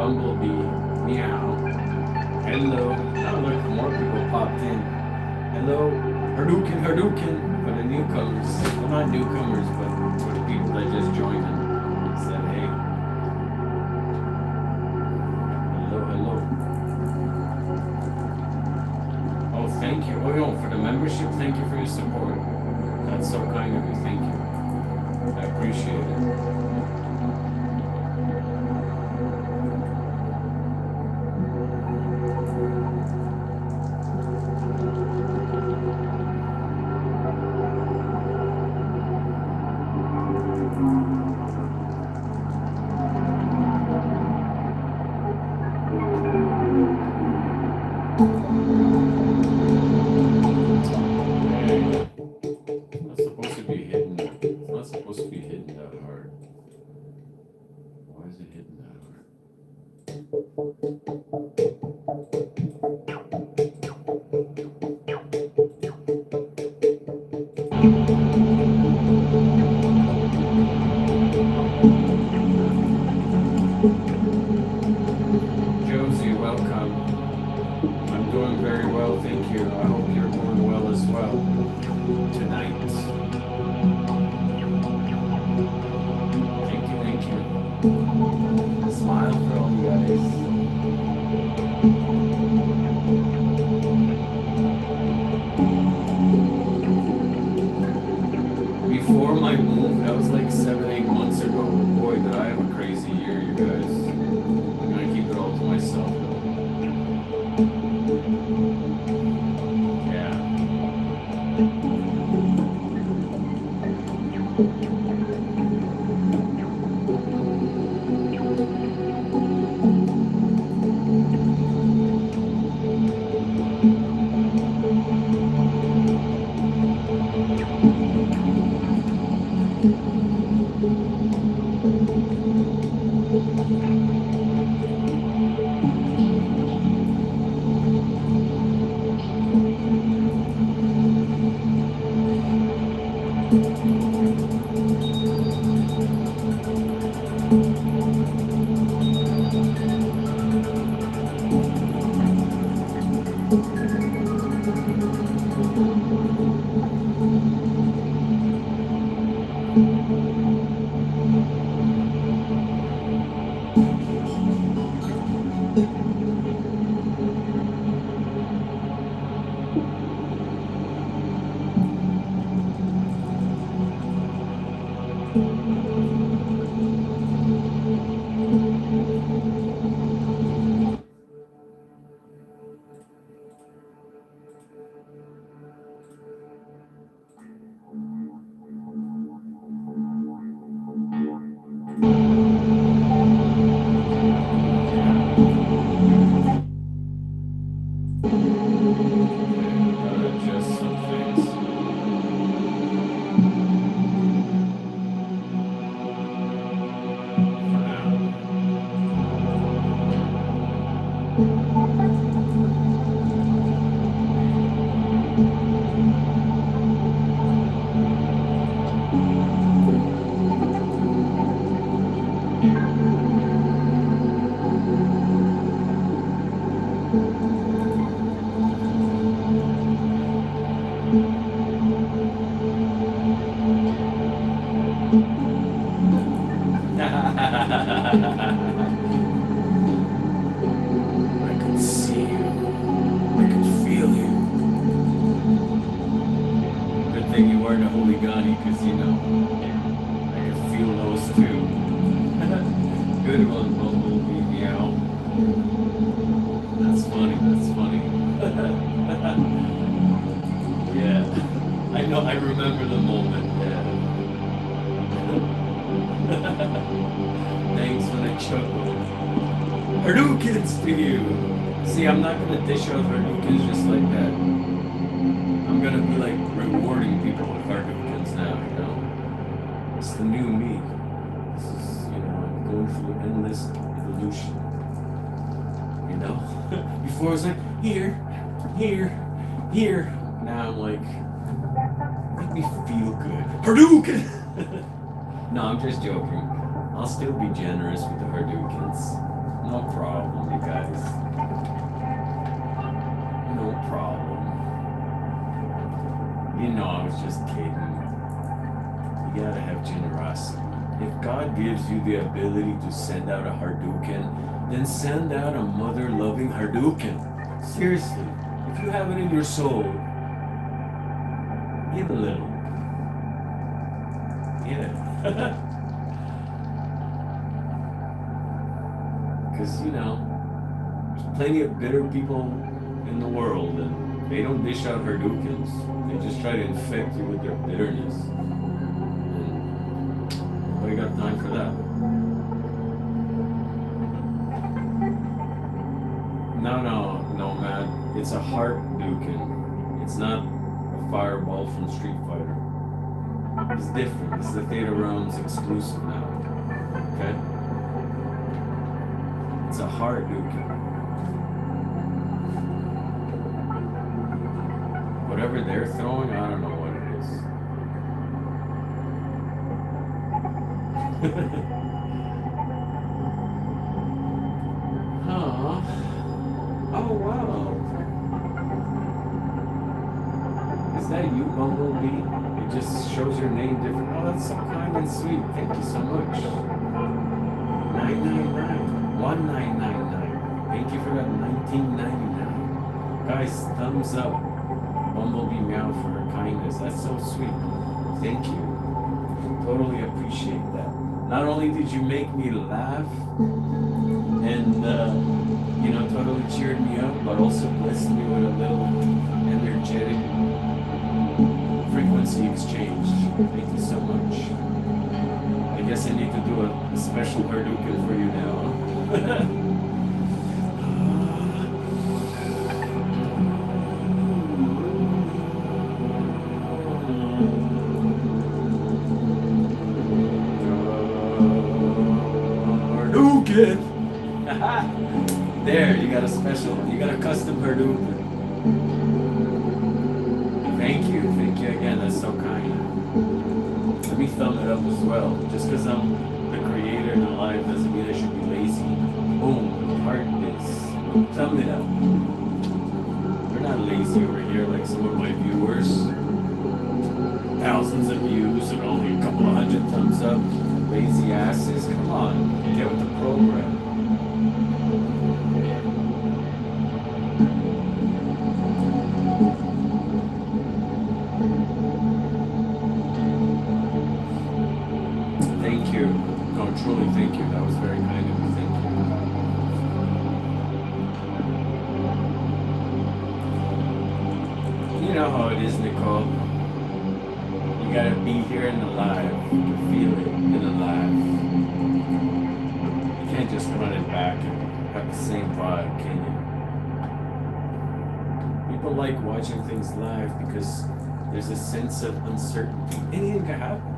Bumblebee. Meow. Hello. Oh, look, more people popped in. Hello. Hadouken, Hadouken. For the newcomers. Well, not newcomers, but for the people that just joined and said, hey. Hello, hello. Oh, thank you. Oh, no, for the membership, thank you for your support. That's so kind of you. Thank you. I appreciate it. It's not supposed to be hidden. It's not supposed to be hidden that hard. Why is it hidden that hard? Josie, welcome. I'm doing very well, thank you. I hope you're doing well as well tonight. Thank you, thank you. Smile for all you guys. Before my move, that was like 7-8 months ago. Boy, did I have a crazy year, you guys. I'm gonna keep it all to myself though. Yeah. I can see you. I can feel you. Good thing you weren't a Hooligani, because you know, I can feel those too. Good one, Bumblebee. Meow. That's funny, that's funny. Yeah. I know, I remember the moment, yeah. Thanks for the chuckle. Hadoukens to you! See, I'm not gonna dish out Hadoukens just like that. I'm gonna be like rewarding people with Hadoukens now, you know? It's the new me. This is, you know, I'm going through endless evolution. You know? Before I was like, here. Now I'm like, make me feel good. Hadouken! No, I'm just joking. I'll still be generous with the Hadoukens. No problem. Just kidding. You gotta have generosity. If God gives you the ability to send out a Hadouken, then send out a mother-loving Hadouken. Seriously, if you have it in your soul, give a little. Yeah. Because, you know, there's plenty of bitter people in the world, and they don't dish out Hadoukens. They just try to infect you with their bitterness. And nobody got time for that. No, man. It's a Hadouken. It's not a fireball from Street Fighter. It's different. It's the Theta Realms exclusive now. Okay? It's a Hadouken. Whatever they're throwing, I don't know what it is. Huh. Oh, wow. Is that you, Bumblebee? It just shows your name different. Oh, that's so kind and sweet. Thank you so much. 999. 1999. Thank you for that 1999. Guys, thumbs up. Bumblebee Meow for her kindness. That's so sweet. Thank you. Totally appreciate that. Not only did you make me laugh and, you know, totally cheered me up, but also blessed me with a little energetic frequency exchange. Thank you so much. I guess I need to do a special Hadouken for you now. Hadouken! There, you got a custom Hadouken. Thank you again, that's so kind. Let me thumb it up as well. Just because I'm the creator in the live doesn't mean I should be lazy. Boom, heart is. Thumb it up. We're not lazy over here like some of my viewers. Thousands of views and only a couple of hundred thumbs up. Lazy asses, come on, get with the program. Thank you. No, truly thank you. That was very kind of you. Thank you. You know how it is, Nicole. You gotta be here in the live. You can feel it in the live. You can't just run it back and have the same vibe, can you? People like watching things live because there's a sense of uncertainty. Anything can happen.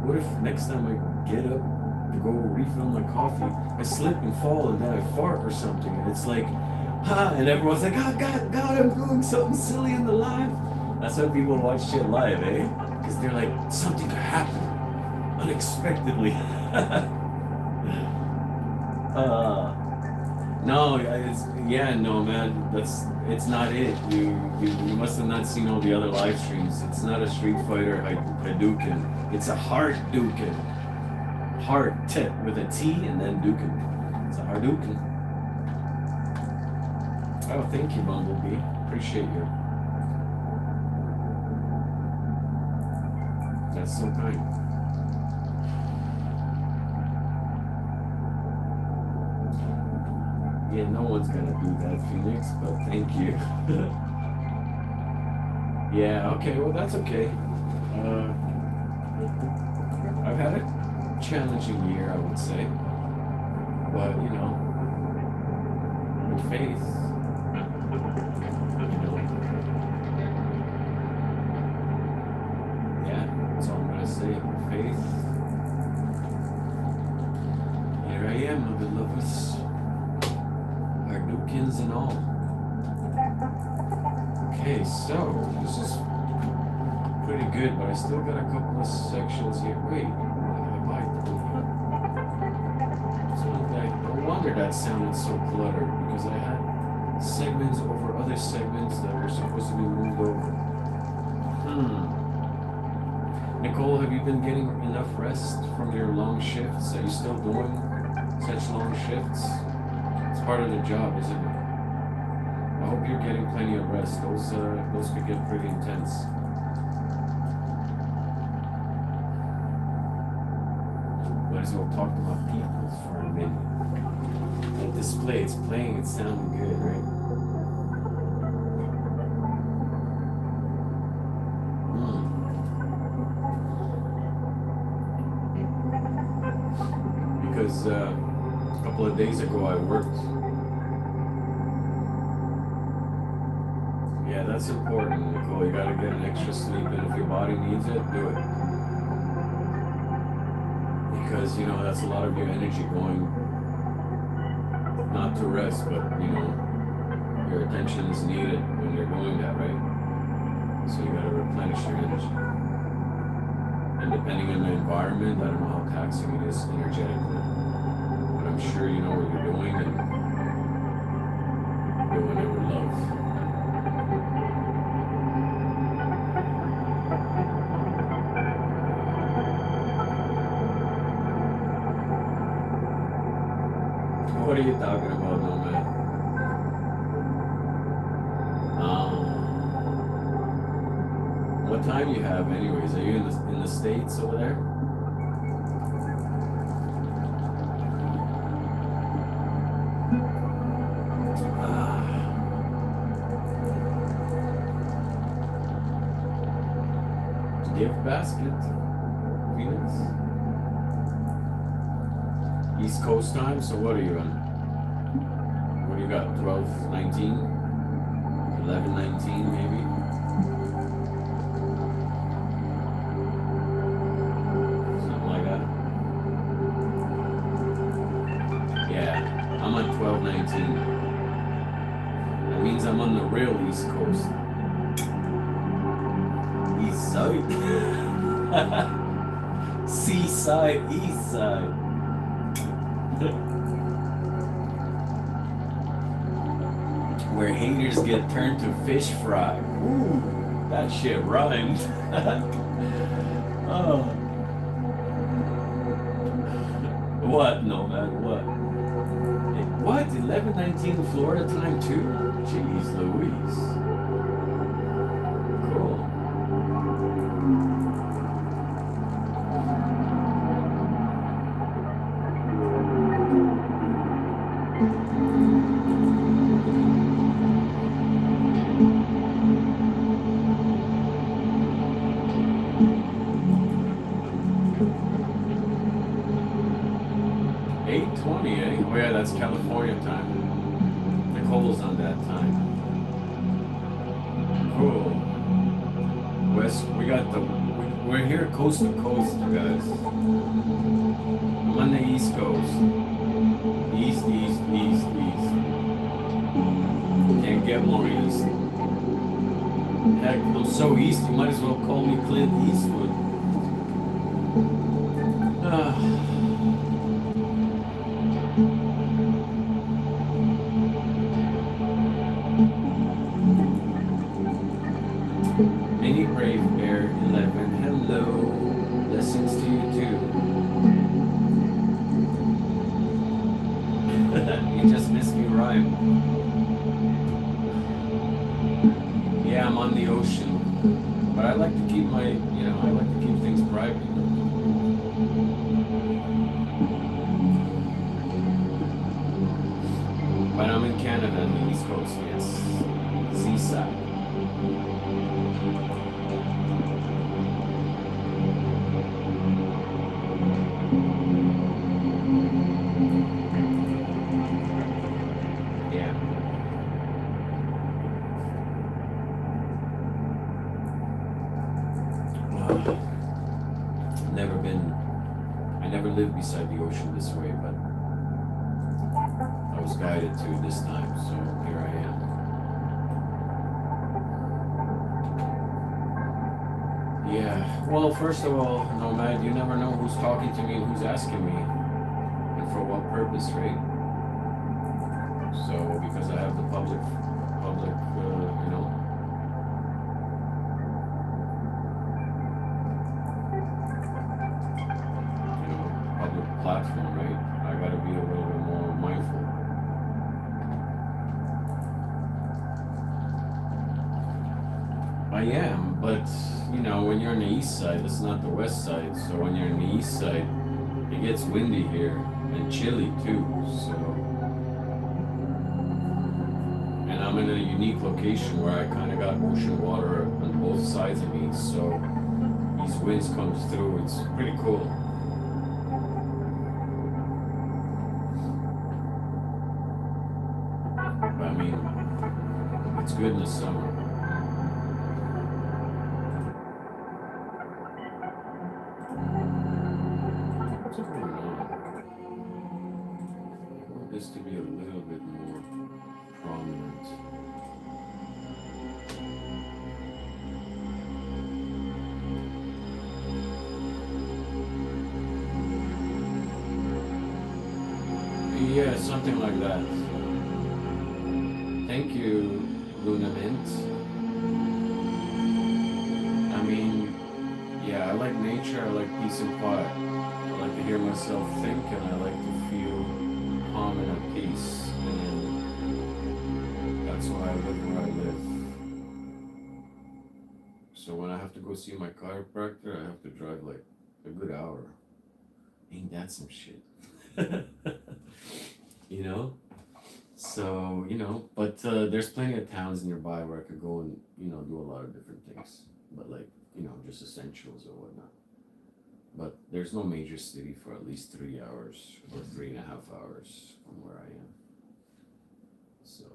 What if next time I get up to go refill my coffee, I slip and fall and then I fart or something, and it's like, and everyone's like, oh, God, I'm doing something silly in the live. That's why people watch shit live, eh? Because they're like, something could happen unexpectedly. No, man, it's not it. You must have not seen all the other live streams. It's not a Street Fighter Hadouken. It's a Hadouken. Heart with a T and then Duken. It's a Hadouken. Oh, thank you, Bumblebee. Appreciate you. That's so kind. Yeah, no one's gonna do that, Phoenix, but thank you. Yeah, okay, well, that's okay. I've had a challenging year, I would say. But, you know, with faith, you know, yeah, that's all I'm gonna say. With faith, here I am, my beloveds. Hadoukens and all. Okay, so this is pretty good, but I still got a couple of sections here. Wait, what am I doing? No wonder that sounded so cluttered, because I had segments over other segments that were supposed to be moved over. Nicole, have you been getting enough rest from your long shifts? Are you still doing such long shifts? It's part of the job, isn't it? I hope you're getting plenty of rest. Those could get pretty intense. Might as well talk to my people for a minute. That display, it's playing, it's sounding good, right? Because a couple of days ago I worked. Yeah, that's important, Nicole. You gotta get an extra sleep, and if your body needs it, do it. Because, you know, that's a lot of your energy going, not to rest, but, you know, your attention is needed when you're doing that, right? So you gotta replenish your energy. And depending on the environment, I don't know how taxing it is energetically, but I'm sure you know what you're doing and doing it with love. What are you talking about, Nomad? What time you have, anyways? Are you in the States over there? Gift basket, Phoenix. East Coast time. So what are you on? What do you got? 12:19, 11:19, maybe. I'm on 12:19. That means I'm on the real East Coast. East side. Seaside, east side. Where haters get turned to fish fry. Ooh, that shit rhymed. Oh. What? No, man, what? What? 11:19 Florida time too? Jeez Louise. Cool. Oh yeah, that's California time. Nicole's on that time. Cool. West, we're here coast to coast, guys. I'm on the East Coast. East. Can't get more east. Heck, I'm so east, you might as well call me Clint Eastwood. Mini Brave Bear 11, hello. Blessings to you too. You just missed me rhyme. Yeah, I'm on the ocean. But I like to keep I like to keep things private. But I'm in Canada on the East Coast, yes. Seaside. I never lived beside the ocean this way, but I was guided to this time, so here I am. Yeah, well, first of all, Nomad, you never know who's talking to me and who's asking me, and for what purpose, right? So, because I have the public, am, but you know, when you're on the east side, it's not the west side. So when you're on the east side, it gets windy here and chilly too. So, and I'm in a unique location where I kind of got ocean water on both sides of me. So these winds comes through. It's pretty cool. But I mean, it's good in the summer. What's going on? I want this to be a little bit more prominent. Yeah, something like that. Thank you, Luna Mint. I mean, yeah, I like nature, I like peace and quiet. I like to hear myself think, and I like to feel calm and at peace. And that's why I live where I live. So when I have to go see my chiropractor, I have to drive like a good hour. Ain't that some shit? You know? So, you know, but there's plenty of towns nearby where I could go and, you know, do a lot of different things. But like, you know, just essentials or whatnot. But there's no major city for at least 3 hours or 3.5 hours from where I am. So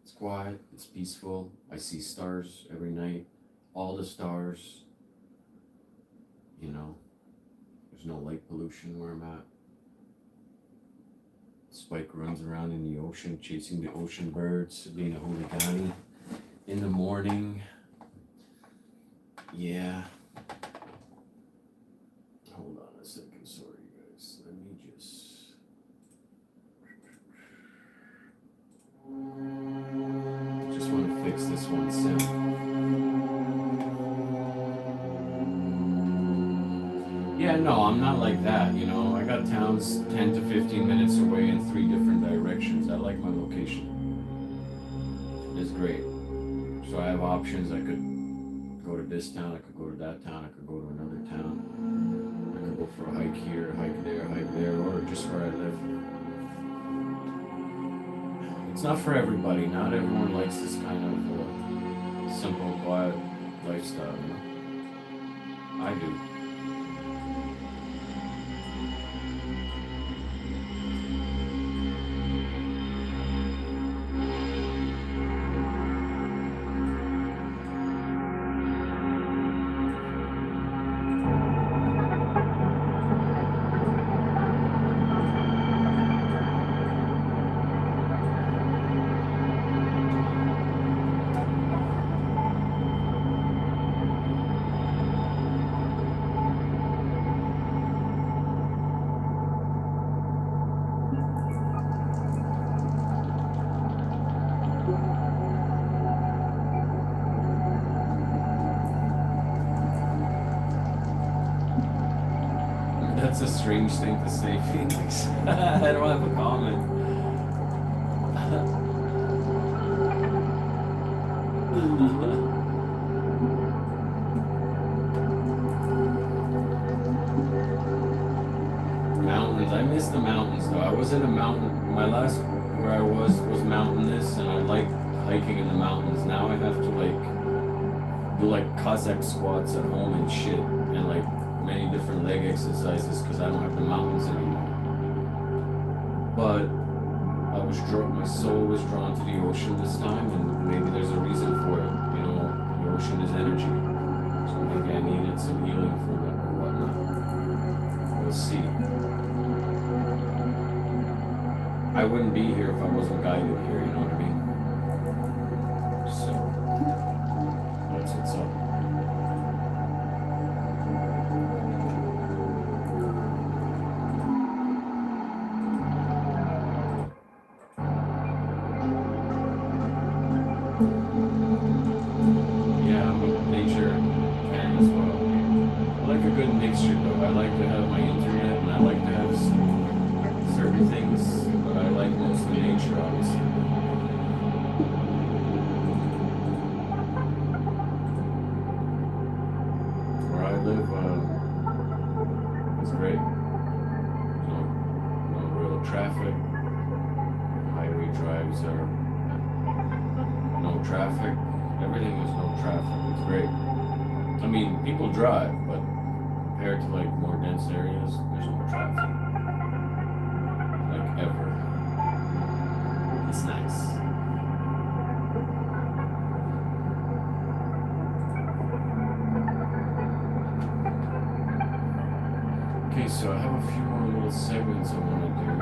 it's quiet, it's peaceful. I see stars every night, all the stars. You know, there's no light pollution where I'm at. Spike runs around in the ocean, chasing the ocean birds, being a hooligani in the morning. Yeah. Hold on a second, sorry guys. Let me just want to fix this one sound. Yeah, no, I'm not like that, you know. I got towns 10 to 15 minutes away in 3 different directions. I like my location. It's great. So I have options. I could go to this town, I could go to that town, I could go to another town. I could go for a hike here, hike there, or just where I live. It's not for everybody. Not everyone likes this kind of simple, quiet lifestyle, you know? I do. That's a strange thing to say, Phoenix. I don't have a comment. Mountains. I miss the mountains though. I was in a mountain. My last where I was mountainous, and I like hiking in the mountains. Now I have to like do like Cossack squats at home and shit, and like many different leg exercises because I don't have the mountains anymore. But my soul was drawn to the ocean this time, and maybe there's a reason for it. You know, the ocean is energy, so maybe I needed some healing from it or whatnot. We'll see. I wouldn't be here if I wasn't guided here, you know what I mean? So, that's what's up. Yeah, I'm a nature fan as well. I like a good mixture though. I like to have my internet, and I like to have certain things, but I like mostly nature, obviously. traffic. Highway drives are no traffic. Everything is no traffic. It's great. I mean, people drive, but compared to like more dense areas, there's no traffic. Like ever. It's nice. Okay, so I have a few more little segments I want to do.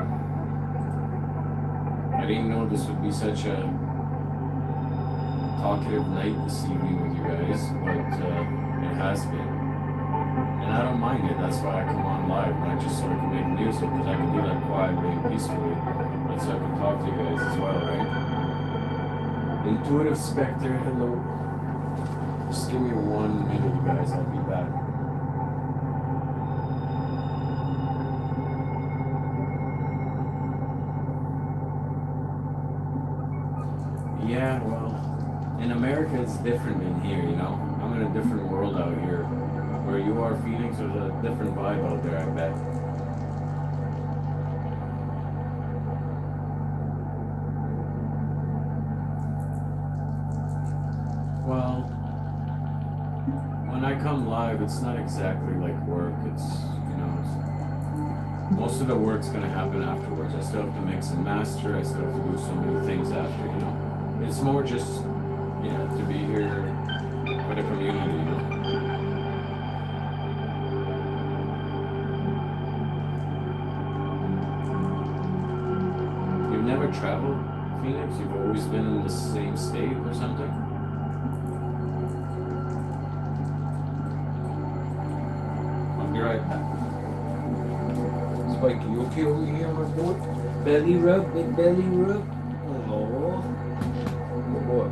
I didn't know this would be such a talkative night this evening with you guys, but it has been. And I don't mind it, that's why I come on live, not just so I can make music, because I can do that quietly and peacefully, but so I can talk to you guys as well, right? Intuitive Spectre, hello. Just give me 1 minute, you guys, I'll be back. Yeah, well, in America it's different than here, you know? I'm in a different world out here. Where you are, Phoenix, there's a different vibe out there, I bet. Well, when I come live, it's not exactly like work. It's, you know, most of the work's gonna happen afterwards. I still have to mix and master. I still have to do so many things after, you know? It's more just, yeah, to be here for the community, you know? You've never traveled, Phoenix? You've always been in the same state or something? I'll be right back. Spike, you okay over here, my boy? Belly rub, big belly rub? Oh, good boy.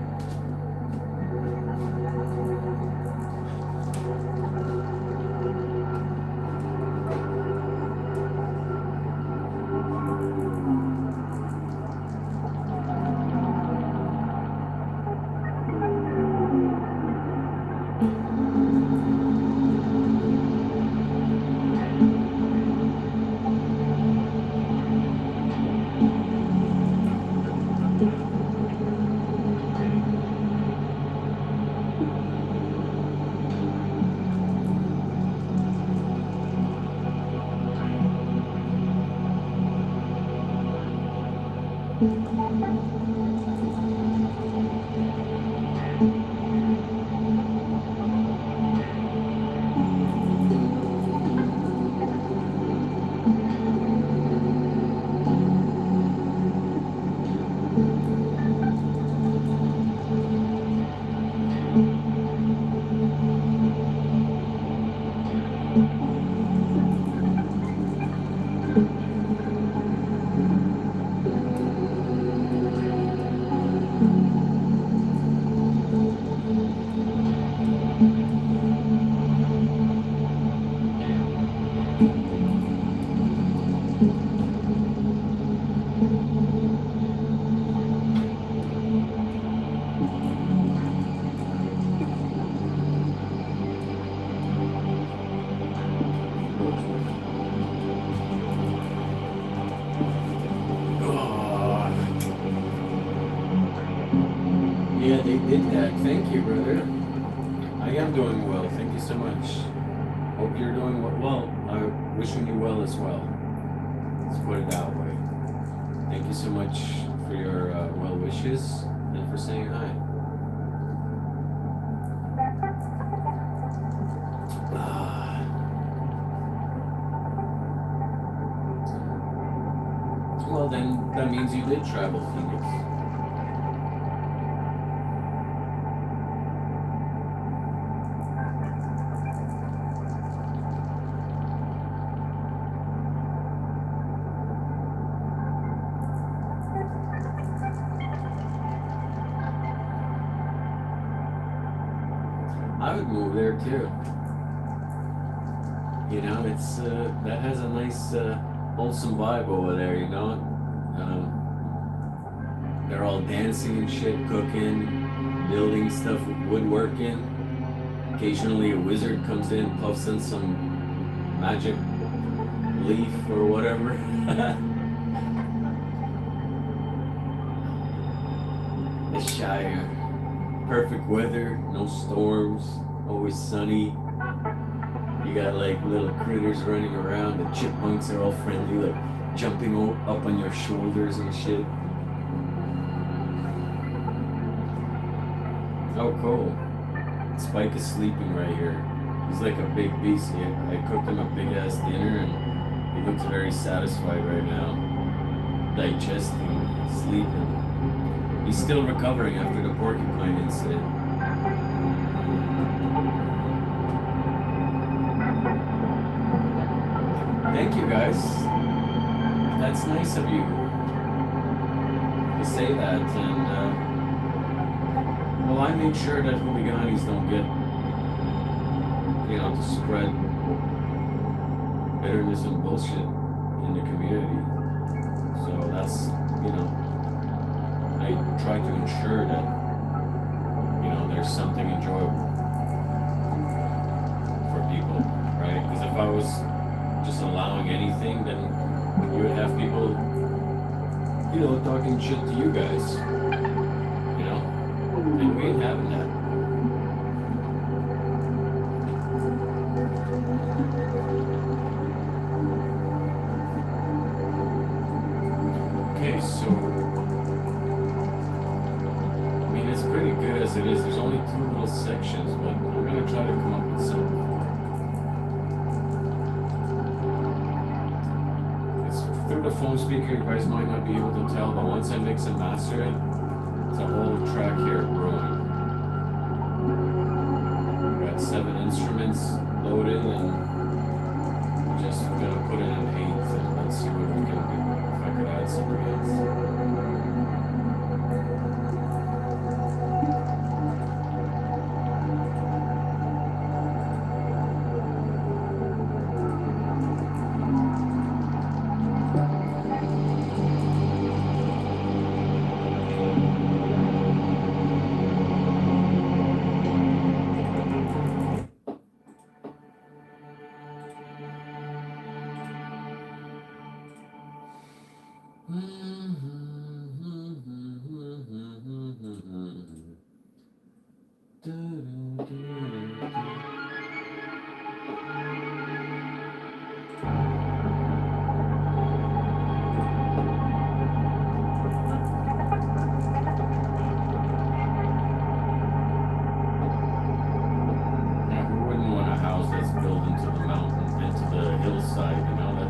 Yeah, they did that. Thank you, brother. I am doing well. Thank you so much. Hope you're doing well. I'm wishing you well as well. Let's put it that way. Thank you so much for your well wishes and for saying hi. Well, then that means you did travel, Phoenix. I would move there too. You know, it's that has a nice wholesome vibe over there. You know, they're all dancing and shit, cooking, building stuff, woodworking. Occasionally, a wizard comes in, puffs in some magic leaf or whatever. the Shire. Perfect weather, no storms, always sunny. You got like little critters running around. The chipmunks are all friendly, like jumping up on your shoulders and shit. Oh, cool. Spike is sleeping right here. He's like a big beast. I cooked him a big ass dinner and he looks very satisfied right now. Digesting, sleeping. He's still recovering after the porcupine incident. Thank you guys. That's nice of you to say that. And well, I make sure that hooligans don't get, to spread bitterness and bullshit in the community. So that's, I try to ensure that, there's something enjoyable for people, right? Because if I was just allowing anything, then you would have people, talking shit to you guys, and we ain't having that. Okay, so it's pretty good as it is. There's only 2 little sections, but I'm gonna try to come up with something. It's through the phone speaker. You guys might not be able to tell, but once I mix and master it, it's a whole track here growing. We got 7 instruments loaded, and we're just gonna put it in 8, and let's see what we can do. If I could add something else.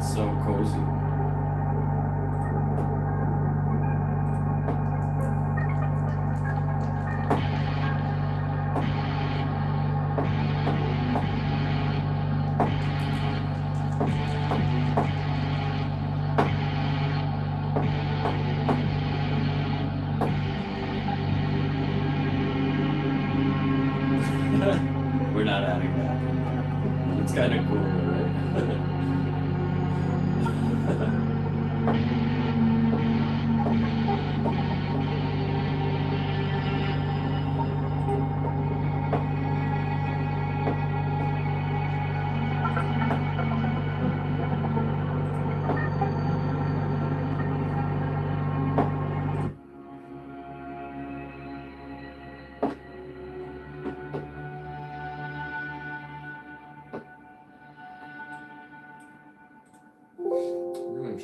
So cozy. We're not adding that. It's kind of cool, right?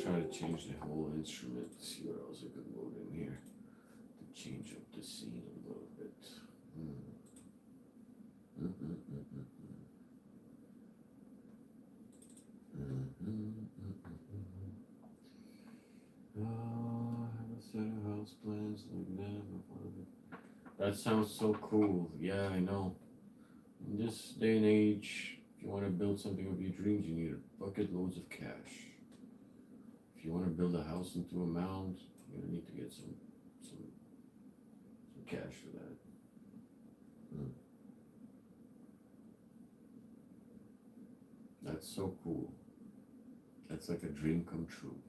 Try to change the whole instrument to see what else I could load in here to change up the scene a little bit. Have a set of house plans like that. That sounds so cool. Yeah, I know. In this day and age, if you want to build something of your dreams, you need a bucket loads of cash. If you want to build a house into a mound, you're gonna need to get some cash for that. That's so cool. That's like a dream come true.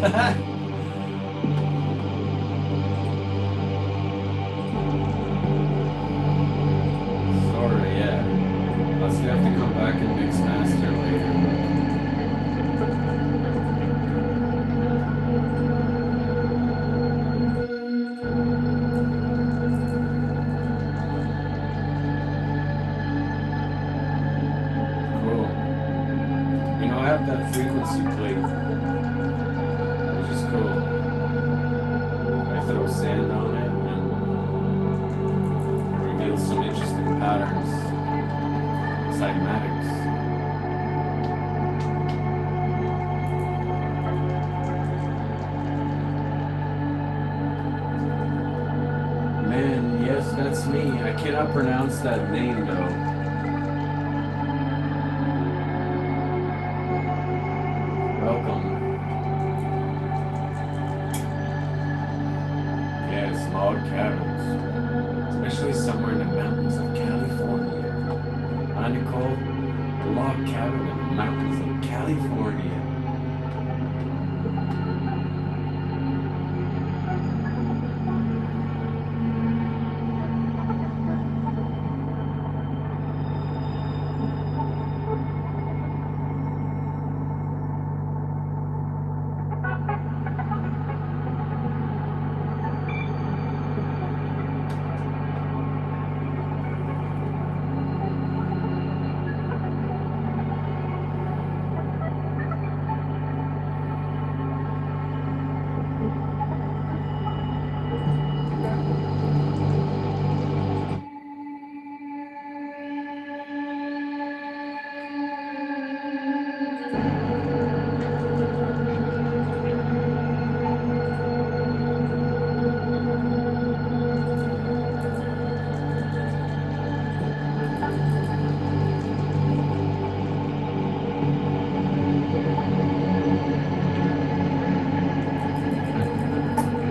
Sorry, yeah. Plus you have to come back and mix master later. Cool. You know, I have that frequency plate, which is cool. I throw sand on it and reveal some interesting patterns, cymatics. Man, yes, that's me. I cannot pronounce that name though. Welcome. Yes, log cabins. Especially somewhere in the mountains of California. Huh, Nicole? A log cabin in the mountains of California.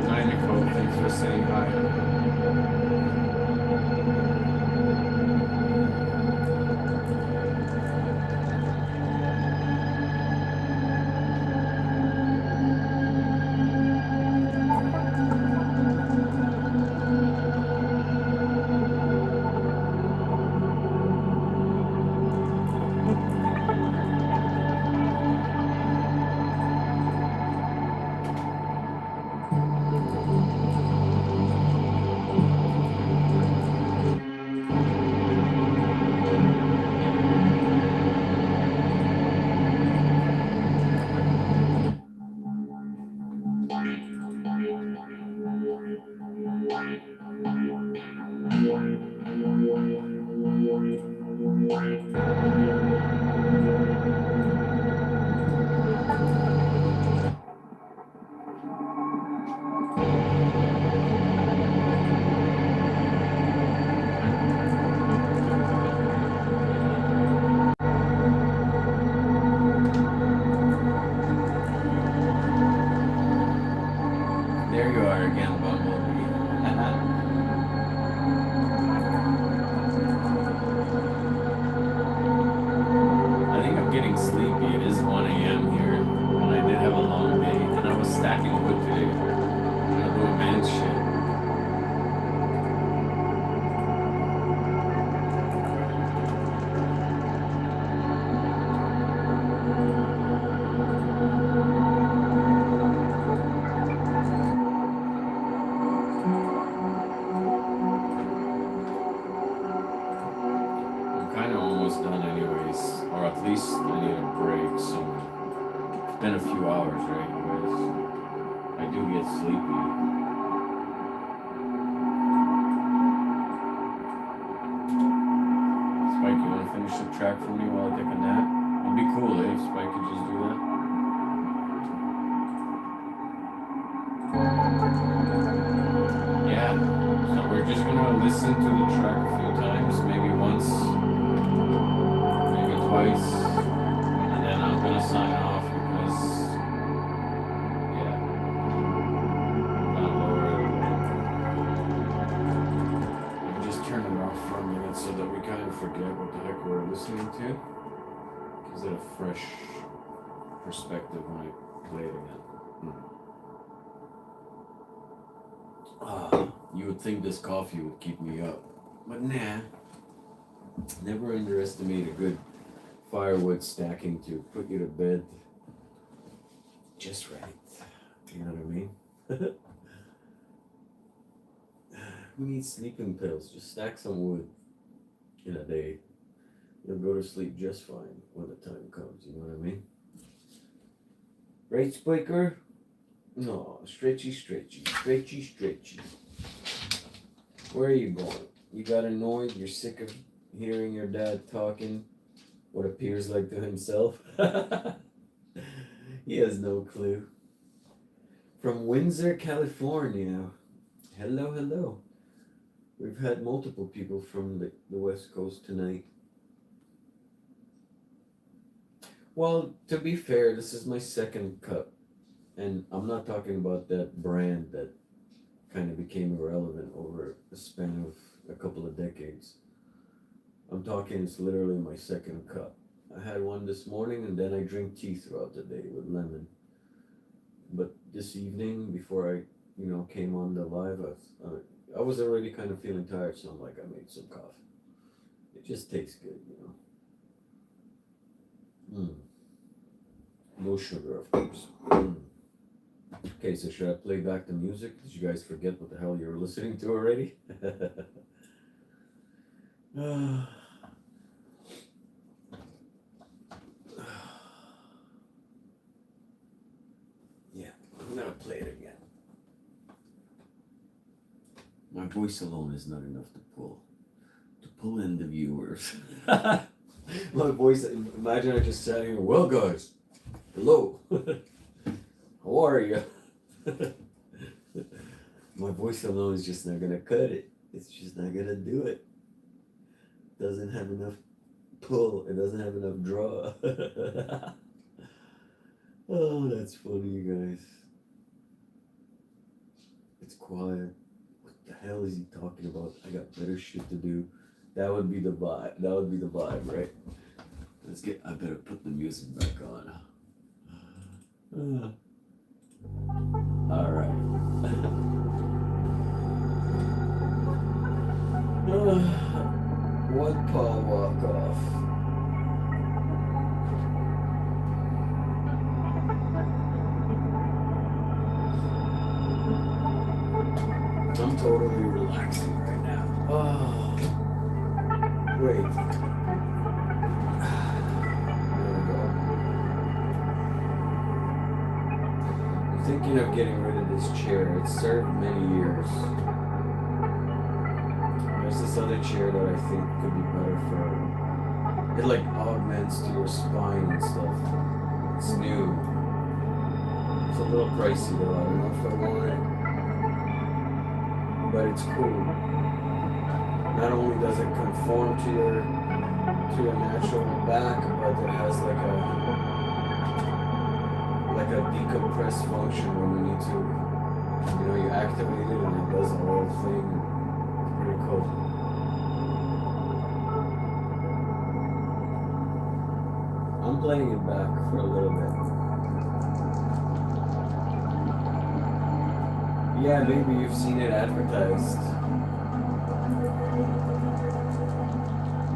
Hi, Nicole. Thanks for saying hi. There you are again, Bumblebee. I think I'm getting sleepy. It is 1 a.m. here, and I did have a long day, and I was stacking wood today. And I'm doing man shit. I'm kind of almost done anyways, or at least I need a break, so it's been a few hours, right, guys? I do get sleepy. Spike, you want to finish the track for me while I take a nap? It'd be cool, eh, if Spike could just do that. Yeah, so we're just gonna listen to the track a few times, maybe once, maybe twice, and then I'm gonna sign off because, yeah, I'm gonna lower it a little. Let me just turn it off for a minute so that we kind of forget what the heck we're listening to. Gives it a fresh perspective when I play it again. You would think this coffee would keep me up, but nah. Never underestimate a good firewood stacking to put you to bed just right. You know what I mean? Who needs sleeping pills? Just stack some wood in a day. You'll go to sleep just fine when the time comes. You know what I mean? Right, Spiker? No, stretchy, stretchy, stretchy, stretchy. Where are you going? You got annoyed? You're sick of hearing your dad talking what appears like to himself? He has no clue. From Windsor, California. Hello, hello. We've had multiple people from the West Coast tonight. Well, to be fair, this is my second cup. And I'm not talking about that brand that kind of became irrelevant over the span of a couple of decades. I'm talking, it's literally my second cup. I had one this morning and then I drink tea throughout the day with lemon. But this evening, before I, came on the live, I was already kind of feeling tired, so I'm like, I made some coffee. It just tastes good, No sugar, of course. Okay, so should I play back the music? Did you guys forget what the hell you were listening to already? Yeah, I'm gonna play it again. My voice alone is not enough to pull in the viewers. My voice, imagine I just sat here, well guys, hello, how are you? My voice alone is just not gonna cut it. It's just not gonna do it. Doesn't have enough pull, it doesn't have enough draw. Oh, that's funny, you guys. It's quiet. What the hell is he talking about? I got better shit to do. That would be the vibe. That would be the vibe, right? I better put the music back on. All right. One paw walk off. I'm totally relaxing right now. Oh, wait. There we go. I'm thinking of getting rid of this chair. It's served many years. There's this other chair that I think could be better for. It like augments to your spine and stuff. It's new. It's a little pricey though. I don't know if I want it. But it's cool. Not only does it conform to your natural back, but it has like a decompress function when you need to, you activate it and it does the whole thing. It's pretty cool. I'm playing it back for a little bit. Yeah, maybe you've seen it advertised.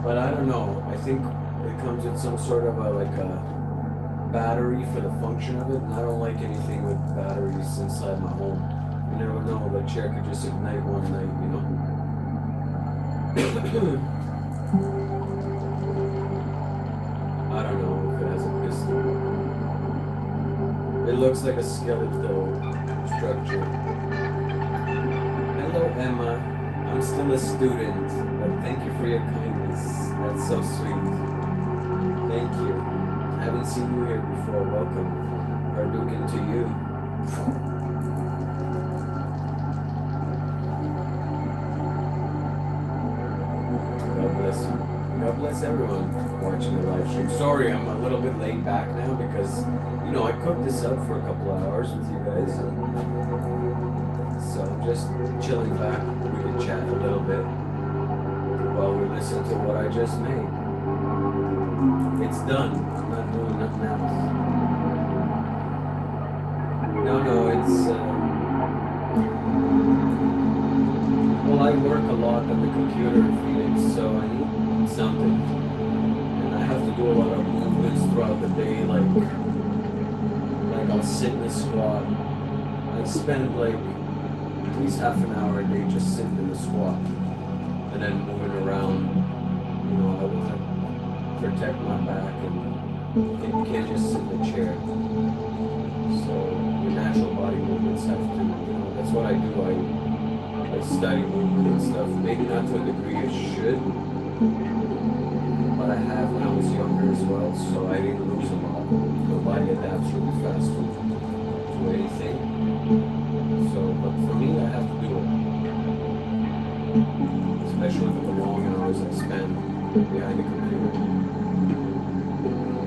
But I don't know. I think it comes with some sort of a battery for the function of it. And I don't like anything with batteries inside my home. You never know, the chair could just ignite one night, I don't know if it has a piston. It looks like a skeletal structure. Hello, Emma. I'm still a student, but thank you for your kindness. That's so sweet. Thank you. Haven't seen you here before. Welcome. Hadouken to you. God bless you. God bless everyone watching the live stream. Sorry, I'm a little bit laid back now because, I cooked this up for a couple of hours with you guys. So I'm just chilling back. We can chat a little bit while we listen to what I just made. It's done. I'm not doing nothing else. No, no, it's well, I work a lot on the computer in Phoenix, so I need something, and I have to do a lot of movements throughout the day. Like I'll sit in a squat. I spend like at least half an hour a day just sitting in a squat, and then moving around. You know, I want to protect my back, and you can't just sit in a chair. So your natural body movements have to, that's what I do. I study movement and stuff. Maybe not to a degree it should, but I have when I was younger as well, so I didn't lose a lot. My body adapts really fast to anything. So, but for me, I have to do it. Especially with the long hours I spend behind the computer.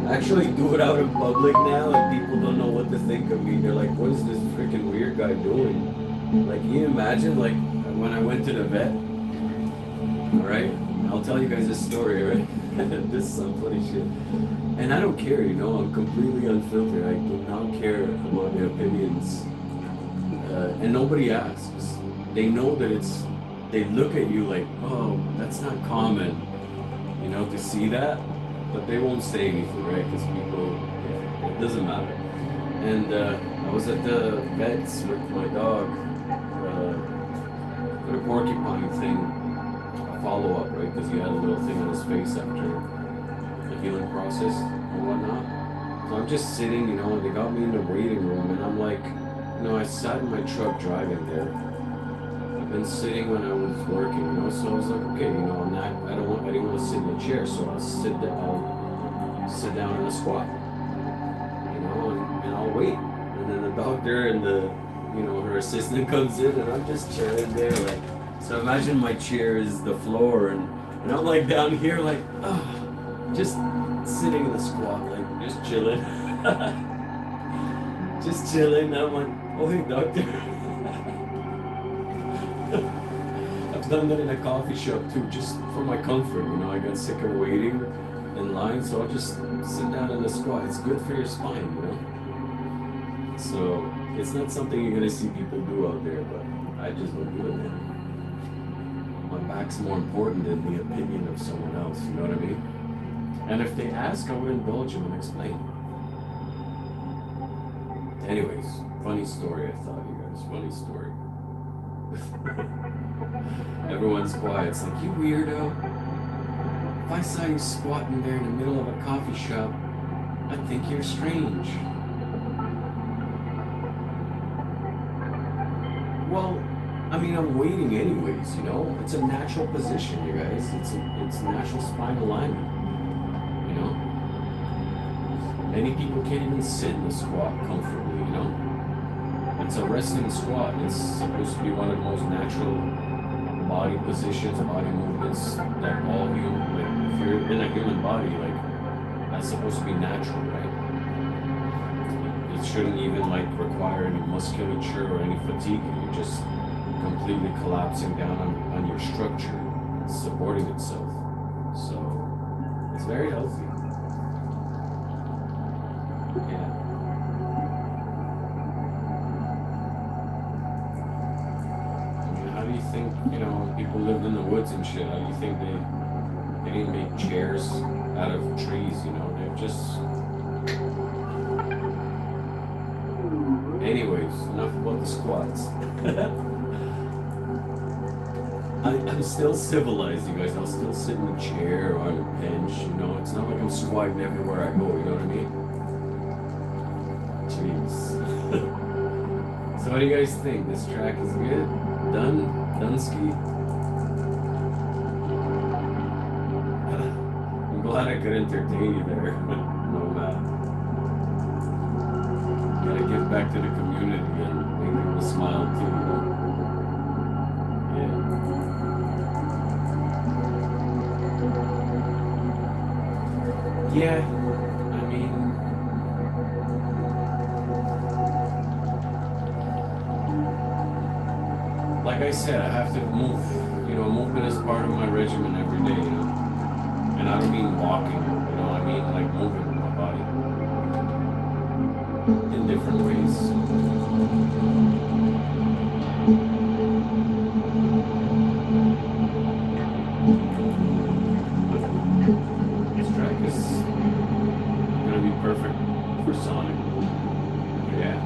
I actually do it out in public now, and people don't know what to think of me. They're like, what is this freaking weird guy doing? Like, can you imagine, like, when I went to the vet? Alright? I'll tell you guys this story, right? This is some funny shit. And I don't care, I'm completely unfiltered. I do not care about their opinions. And nobody asks. They know that they look at you like, oh, that's not common, to see that. But they won't say anything, right? Because people, it doesn't matter. And I was at the vet's with my dog for the porcupine thing, a follow-up, right? Because he had a little thing on his face after the healing process and whatnot. So I'm just sitting, they got me in the waiting room, and I'm like, I sat in my truck driving there. I've been sitting when I was working, so I was like, okay, I didn't want to sit in a chair, so I'll sit down in a squat, and I'll wait. And then the doctor and her assistant comes in, and I'm just chilling there, like, so imagine my chair is the floor, and I'm like down here, like, just sitting in the squat, like, just chilling. Just chilling. I'm like, oh, hey, doctor. I've done that in a coffee shop too, just for my comfort. I got sick of waiting in line, so I'll just sit down in the squat. It's good for your spine, So it's not something you're gonna see people do out there, but I just don't do it, man. My back's more important than the opinion of someone else. You know what I mean? And if they ask, I will indulge them and explain. Anyways, funny story. I thought, you guys, funny story. Everyone's quiet. It's like, you weirdo. If I saw you squatting there in the middle of a coffee shop, I'd think you're strange. Well, I'm waiting anyways, It's a natural position, you guys. It's natural spine alignment, Many people can't even sit in the squat comfortably, It's a resting squat. It's supposed to be one of the most natural body positions, body movements that all human, like, if you're in a human body, like, that's supposed to be natural, right? It shouldn't even, like, require any musculature or any fatigue. You're just completely collapsing down on your structure, supporting itself. So, it's very healthy. Yeah. How do you think, people lived in the woods and shit, how do you think they didn't make chairs out of trees, They're just... Anyways, enough about the squats. I'm still civilized, you guys. I'll still sit in a chair or on a bench, It's not like I'm squatting everywhere I go, you know what I mean? Jeez. So what do you guys think? This track is good? Dunsky? I'm glad I could entertain you there. No bad. Gotta give back to the community and make people smile too, Yeah. Like I said, I have to move. Movement is part of my regimen every day, And I don't mean walking, I mean like moving my body. In different ways. This track is gonna be perfect for Sonic. Yeah.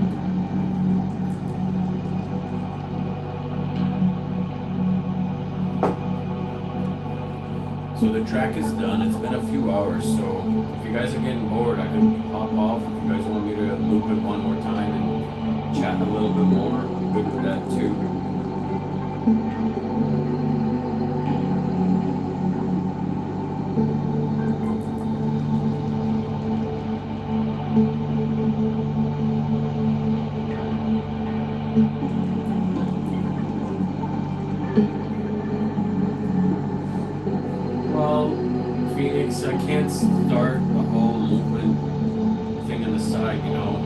So the track is done. It's been a few hours, so if you guys are getting bored, I can hop off. If you guys want me to loop it one more time and chat a little bit more, I'm good with that too. Phoenix, I can't start a whole movement thing on the side, you know.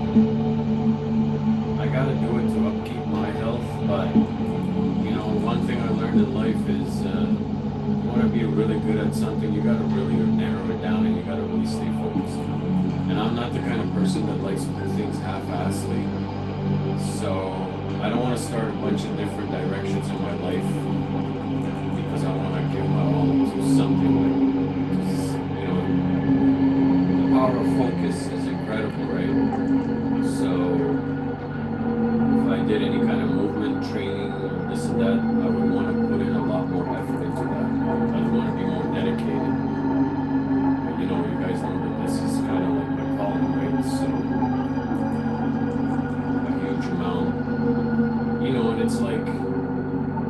I gotta do it to upkeep my health, but, you know, one thing I learned in life is you wanna be really good at something, you gotta really narrow it down and you gotta really stay focused. And I'm not the kind of person that likes to do things half-assedly, so I don't wanna start a bunch of different directions in my life because I wanna give my all to something that power of focus is incredible, right? So if I did any kind of movement training or this and that, I would want to put in a lot more effort into that. I'd want to be more dedicated. But you know, you guys know that this is kind of like my calling, right? So a huge amount, you know, and it's like,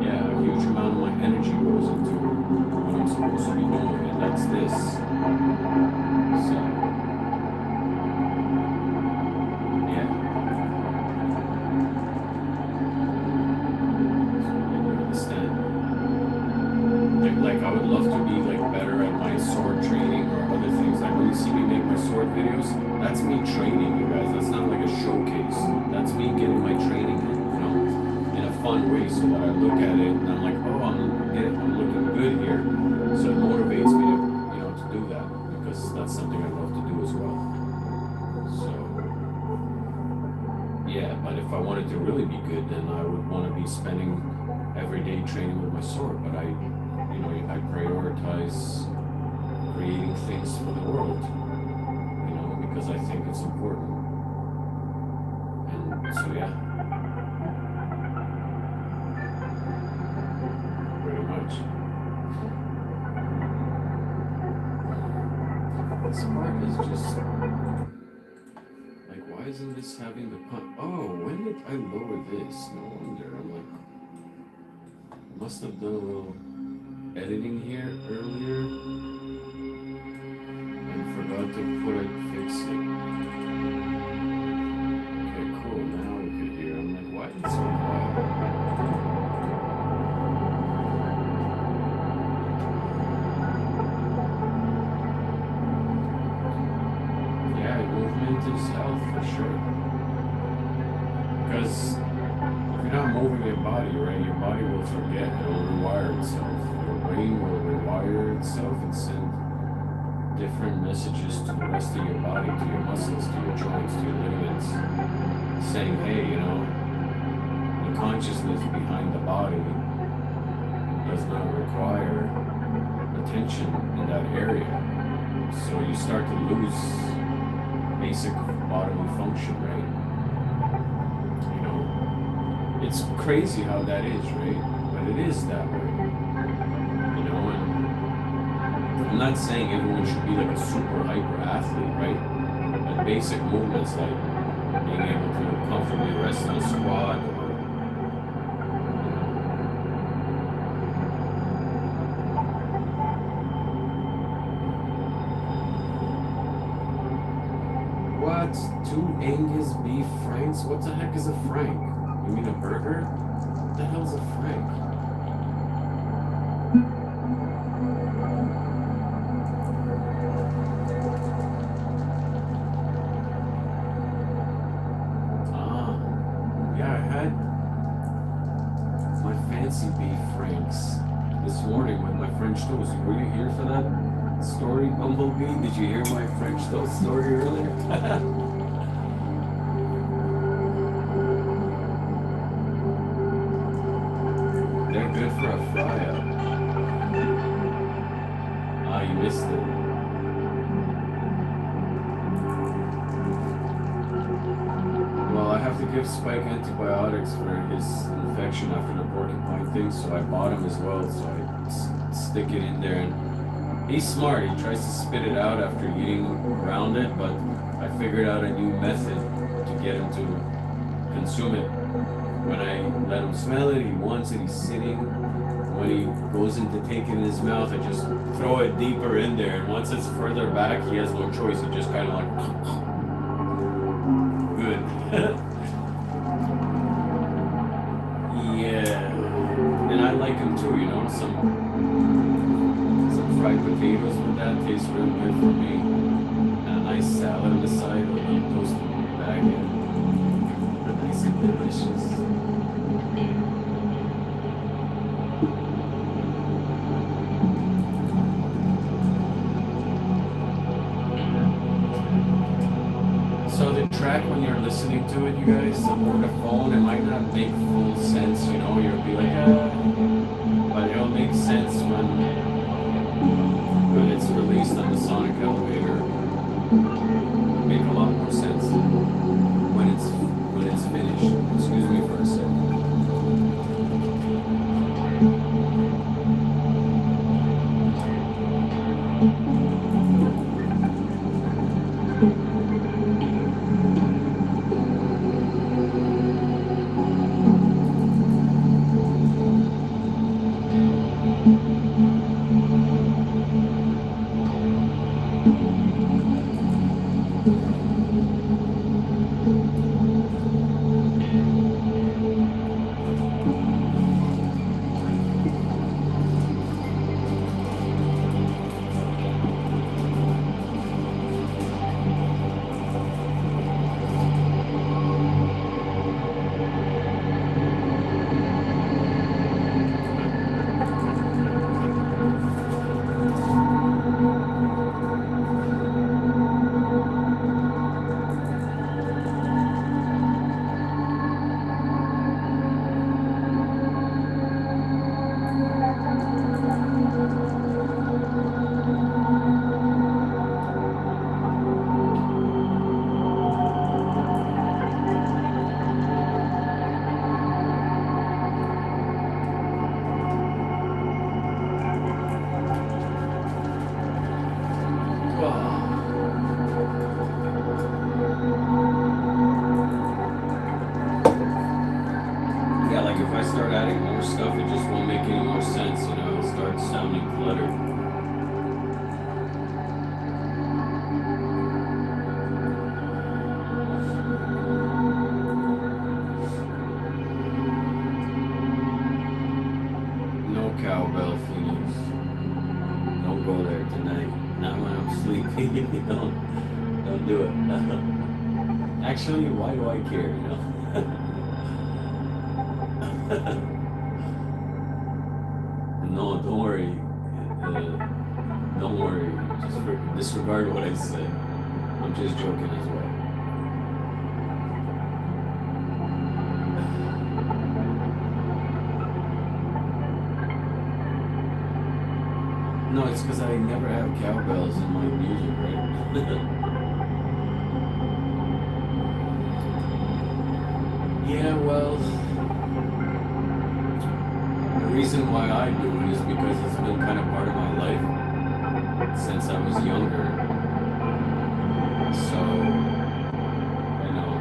yeah, a huge amount of my energy goes into what I'm supposed to be doing, and that's this. So like I would love to be like better at my sword training or other things. Like when you see me make my sword videos, that's me training, you guys. That's not like a showcase. That's me getting my training in, you know, in a fun way, so that I look at it and I'm like, oh, I'm looking good here. So it motivates me to, you know, to do that, because that's something I love to do as well. So yeah, but if I wanted to really be good, then I would want to be spending every day training with my sword. But I prioritize creating things for the world, you know, because I think it's important. And so yeah, pretty much. This part is just like, why isn't this having the pun? Oh, when did I lower this? No wonder. I'm like, I must have done a little editing here earlier and forgot to fix it. Okay, cool. Now we can hear. I'm like, why is it so quiet? Yeah, movement is health for sure. Because if you're not moving your body, right, your body will forget. It will rewire itself. Your brain will rewire itself and send different messages to the rest of your body, to your muscles, to your joints, to your ligaments, saying, hey, you know, the consciousness behind the body does not require attention in that area. So you start to lose basic bodily function, right? You know, it's crazy how that is, right? But it is that way. You know, and I'm not saying everyone should be like a super hyper athlete, right? But basic movements like being able to comfortably rest on a squat, or what? 2 Angus beef franks? What the heck is a frank? You mean a burger? What the hell's a frank? Yeah, I had my fancy beef franks this morning with my French toast. Were you here for that story, Bumblebee? Did you hear my French toast story earlier? They're good for a fry up. Ah, you missed it. Well, I have to give Spike antibiotics for his infection after the porcupine thing, so I bought him as well, so I stick it in there. And he's smart. He tries to spit it out after eating around it, but I figured out a new method to get him to consume it. When I let him smell it, he wants it, he's sitting. When he goes into taking it in his mouth, I just throw it deeper in there. And once it's further back, he has no choice. He just kind of like, good. Yeah. And I like him too, you know, some fried potatoes with that tastes real good for me. And a nice salad on the side with a toasted baguette. Nice and delicious. So the track, when you're listening to it, you guys, over the phone, it might not make full sense, you know, you'll be like, but it'll make sense when it's released on the Sonic Elevator. It'll make a lot more sense when it's finished. Excuse me for a second. Yeah, like if I start adding more stuff, it just won't make any more sense, you know, it'll start sounding cluttered. No cowbell, Phoenix. Don't go there tonight. Not when I'm sleeping. Don't do it. Actually, why do I care, you know? No, don't worry. Don't worry. Just disregard what I said. I'm just joking as well. No, it's because I never have cowbells in my music, right? Yeah, well, the reason why I do it is because it's been kind of part of my life since I was younger. So, you know,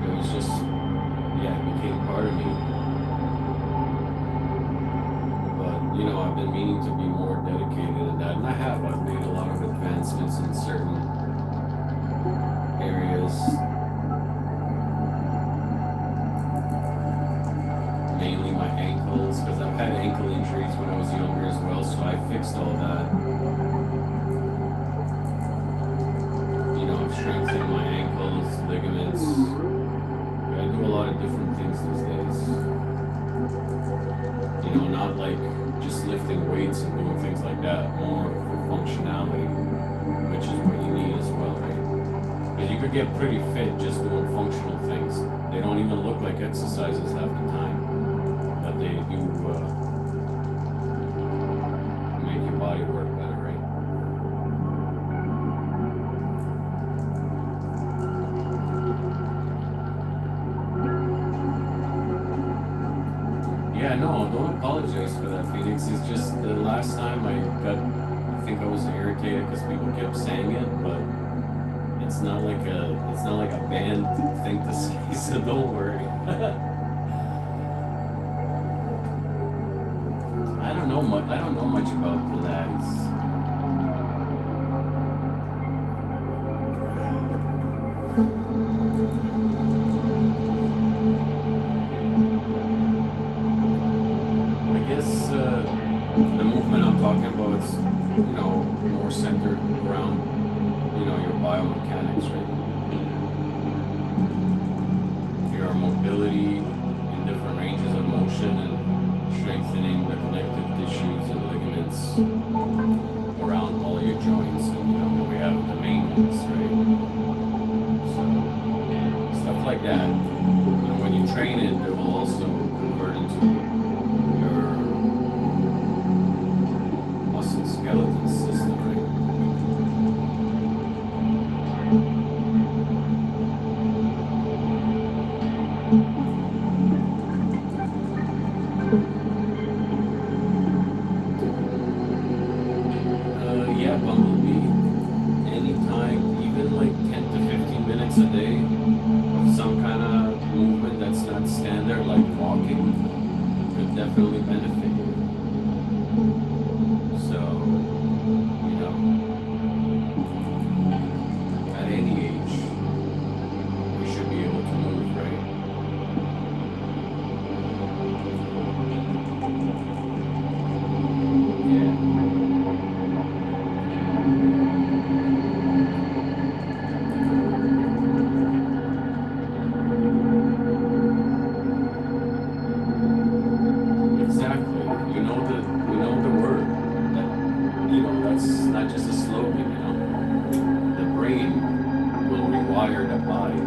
it was just, yeah, it became part of me. But, you know, I've been meaning to be more dedicated in that, and I have. I've made a lot of advancements in certain areas. Mainly my ankles, because I've had ankle injuries when I was younger as well, so I fixed all that. You know, I've strengthened my ankles, ligaments. I do a lot of different things these days. You know, not like just lifting weights and doing things like that, more for functionality, which is what you need as well, right? But you could get pretty fit just doing functional things. They don't even look like exercises half the time, but they do make your body work better, right? Yeah, no, don't apologize for that, Phoenix. It's just the last time I think I was irritated because people kept saying it, but it's not like a banned thing to say, so don't worry. I don't know much about Pilates. I guess the movement I'm talking about is, more centered around, your biomechanics, right? Your mobility in different ranges of motion and strengthening the connective tissues and ligaments around all your joints. And, we have the main ones, right? So, stuff like that. And when you train it, it will also convert into your muscle skeleton system, right? Yeah, Bumblebee. Anytime, even like 10 to 15 minutes a day of some kind of movement that's not standard, like walking, could definitely benefit you. So, at any age, we should be able to move, right? Yeah. Exactly. We know the word. That's not just a slogan, The brain will rewire the body.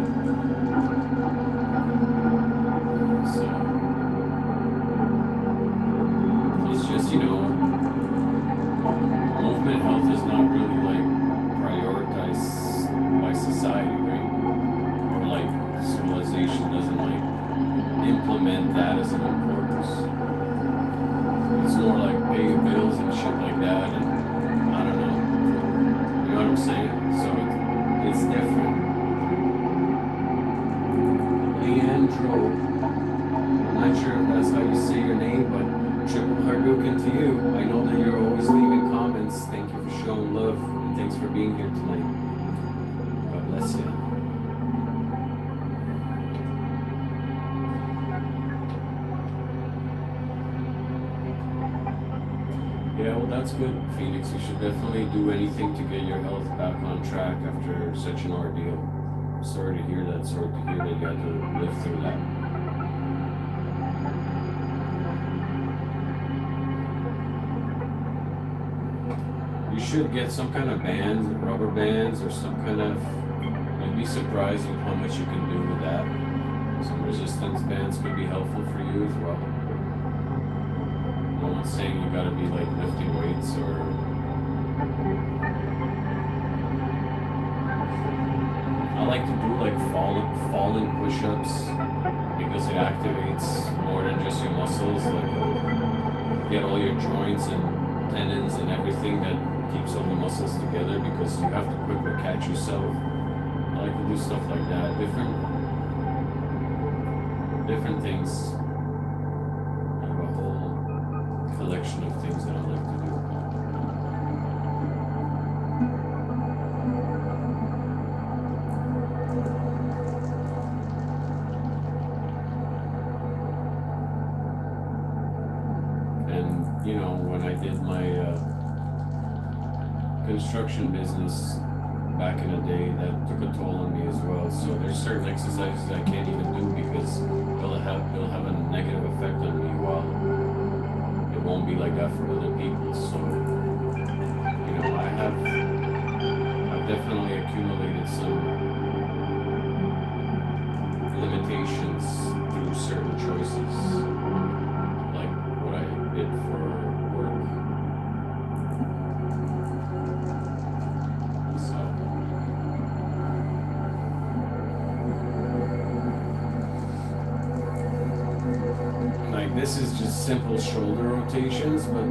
So it's just, movement health is not really like prioritized by society, right? Or like civilization doesn't like implement that as an importance. It's more like pay your bills and shit like that, and I don't know. You know what I'm saying? So it's different. Leandro, I'm not sure if that's how you say your name, but triple Hadouken to you. I know that you're always leaving comments. Thank you for showing love, and thanks for being here tonight. God bless you. Yeah, well, that's good, Phoenix. You should definitely do anything to get your health back on track after such an ordeal. I'm sorry to hear that. Sorry to hear that you had to live through that. You should get some kind of bands, rubber bands, or some kind of. You'd be surprised with how much you can do with that. Some resistance bands could be helpful for you as well. No one's saying you gotta be like lifting weights or. I like to do like falling push-ups because it activates more than just your muscles. Like get all your joints and tendons and everything that keeps all the muscles together because you have to quickly catch yourself. I like to do stuff like that. Different things. I have a whole collection of things that I like to do. And when I did my construction business back in the day, that took a toll on me as well. So there's certain exercises I can't even do because they'll have a negative effect on me, while it won't be like that for other people. So I've definitely accumulated some this is just simple shoulder rotations, but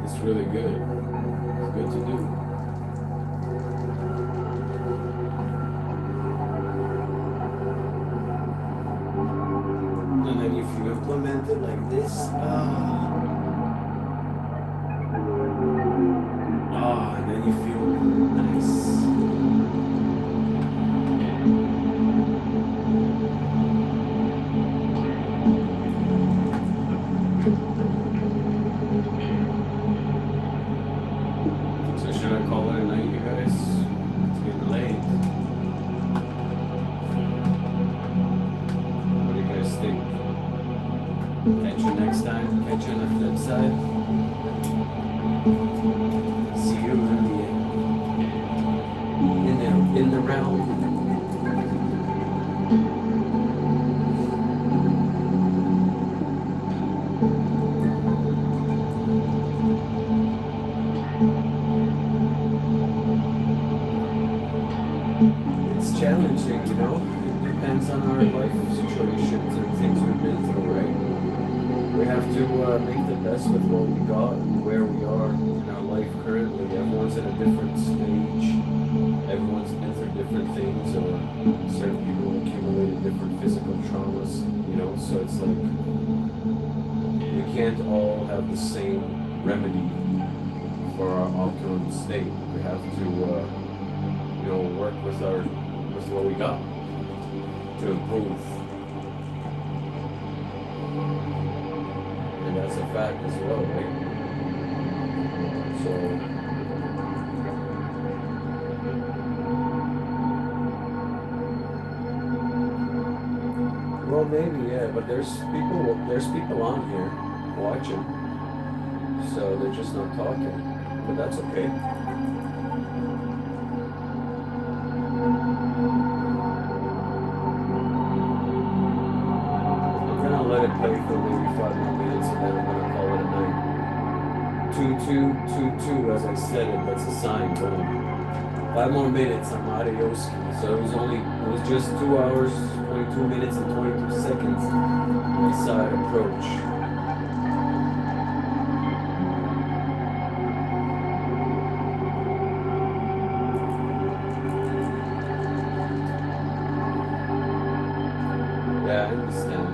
it's really good. It's good to do. And then if you implement it like this, and then you feel nice. So should I call it a night, you guys? It's getting late. What do you guys think? Catch you next time. Catch you on the flip side. See you in the round. It's challenging, you know. It depends on our life situations and things we've been through, right? We have to make the best with what we got and where we are in our life currently. Everyone's at a different stage. Everyone's been through different things, or certain people accumulated different physical traumas, you know. So it's like we can't all have the same remedy for our optimum state. We have to, you know, work with what we got to improve. And that's a fact as well, right? So well, maybe, yeah, but there's people on here watching, so they're just not talking, but that's okay. Let it play for maybe 5 more minutes, and then I'm gonna call it a night. 2-2-2-2, as I said it, that's a sign. Boom. 5 more minutes, I'm adios. So it was just 2 hours, 22 minutes, and 22 seconds. I saw it approach. Yeah, I understand.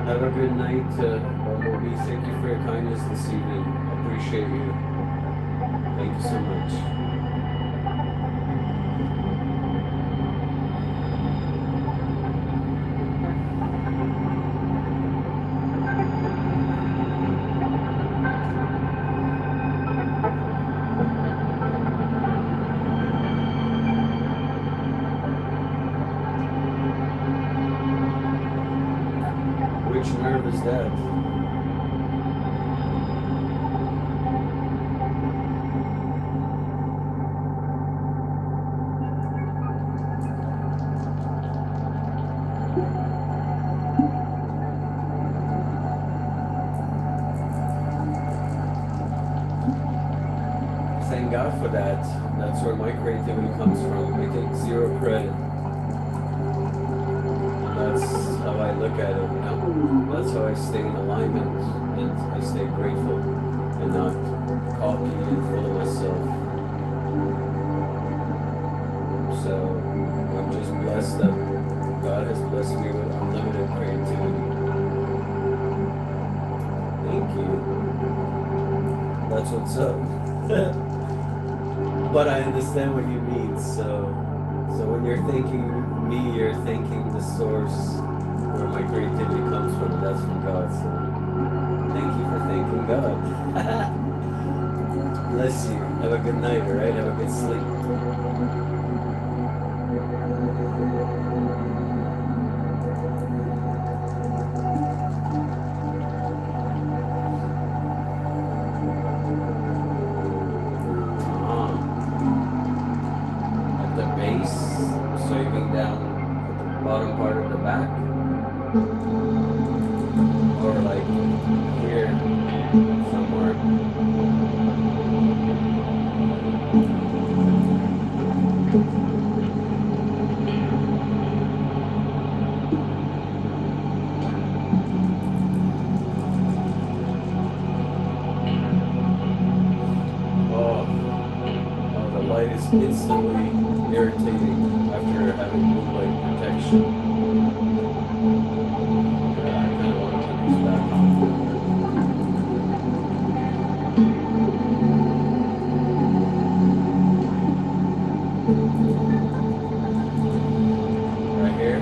Have a good night, Bumblebee. Thank you for your kindness this evening. I appreciate you. Thank you so much. Which nerve is that? Thank God for that. That's where my creativity comes from. I take zero credit. That's how I look at it, you know? That's how I stay in alignment and I stay grateful and not cocky and full of myself. So I'm just blessed that God has blessed me with unlimited creativity. Thank you. That's what's up. But I understand what you mean, so when you're thanking me, you're thanking the source where my creativity comes from, and that's from God. So thank you for thanking God. Bless you. Have a good night, alright? Have a good sleep. bottom part of the back, or like here somewhere. Oh, oh, the light is instantly irritating after having blue light protection. Yeah, I kind of want to put these back on. Right here.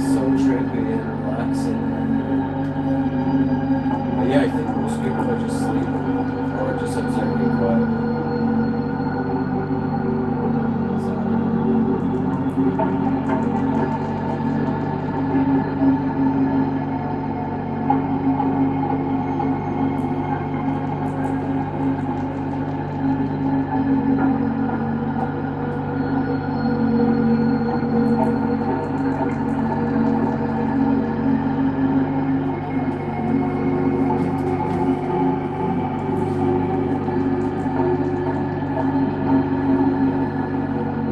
So trippy and relaxing. But yeah, I think most people are just sleeping or just observing quietly.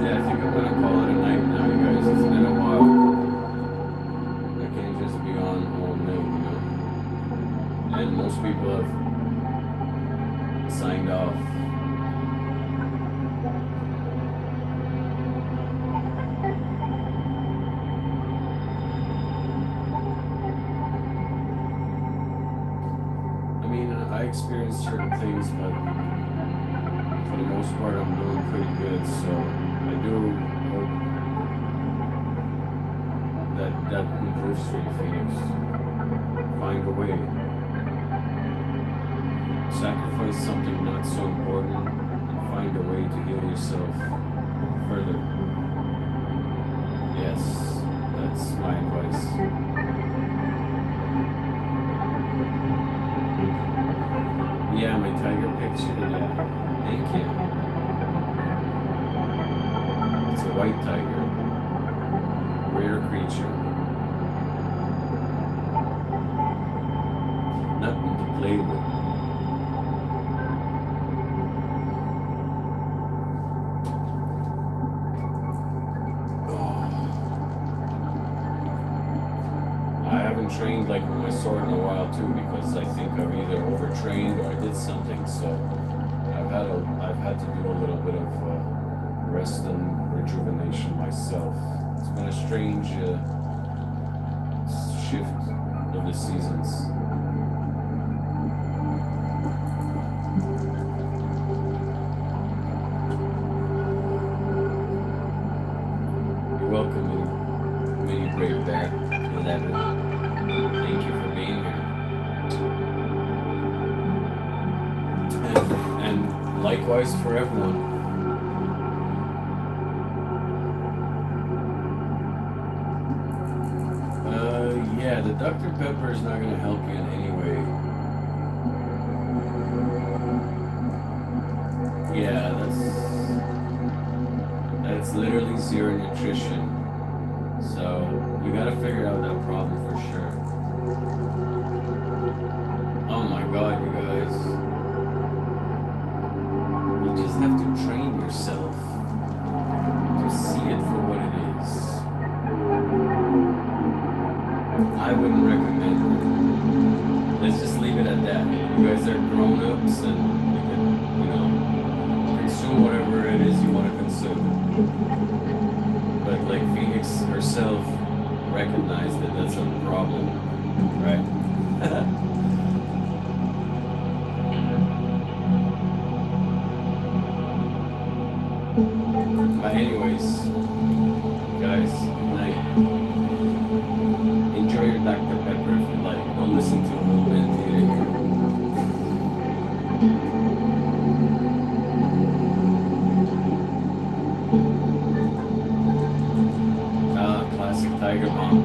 Yeah, I think I'm gonna call it a night now, you guys. It's been a while. I can't just be on all night, you know. And most people have signed off. I mean, I experienced certain things, but for the most part, I'm doing pretty good. So I do hope that improves for you, Phoenix. Find a way. Sacrifice something not so important and find a way to heal yourself further. Yes, that's my advice. Yeah, my tiger picture, yeah. Thank you. It's a white tiger. Rare creature. Nothing to play with. I haven't trained like with my sword in a while too because I think I've either overtrained or I did something. So I've had to do a little bit of rest and rejuvenation myself. It's been a strange shift of the seasons. You're welcome, mini brave bear 11. Thank you for being here. And likewise for everyone. Yeah, the Dr. Pepper is not going to help you in any way. Yeah, that's literally zero nutrition. So you got to figure out that problem for sure. Oh my God, you guys. You just have to train yourself to see it for what it is. I wouldn't recommend it. You guys are grown-ups and you can, consume whatever it is you want to consume. But like Phoenix herself recognized that that's a problem, right? But anyways, guys, good night. Enjoy your Dr. Pepper if you like. Don't listen to a little bit theater here. Classic Tiger Bomb.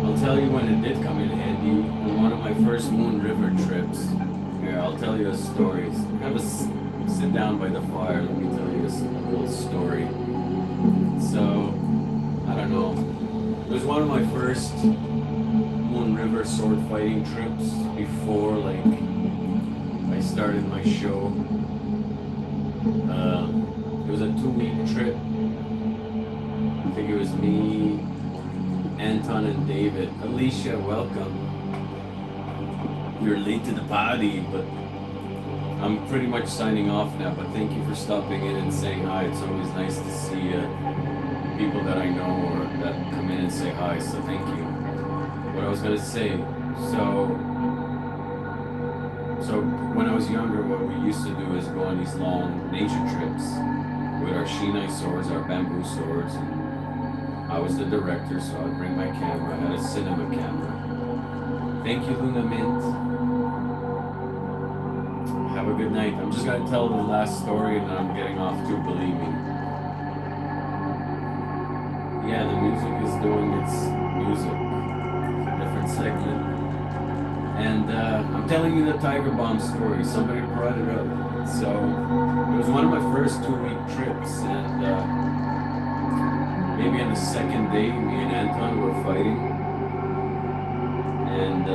I'll tell you when it did come in handy. On one of my first Moon River trips. Here, I'll tell you a story. Have a sit down by the fire. Let me tell you a little story. So, I don't know. It was one of my first Moon River sword fighting trips before, like, I started my show. It was a 2-week trip. I think it was me, Anton, and David. Alicia, welcome. You're late to the party, but I'm pretty much signing off now. But thank you for stopping in and saying hi. It's always nice to see people that I know or that come in and say hi. So thank you. What I was gonna say, so when I was younger, what we used to do is go on these long nature trips with our shinai swords, our bamboo swords. And I was the director, so I'd bring my camera. I had a cinema camera. Thank you, Luna Mint. Have a good night. I'm just gonna tell the last story and then I'm getting off too, believe me. Yeah, the music is doing its music. Different segment. And I'm telling you the Tiger Bomb story. Somebody brought it up. So it was one of my first 2-week trips, and maybe on the second day, me and Anton were fighting. And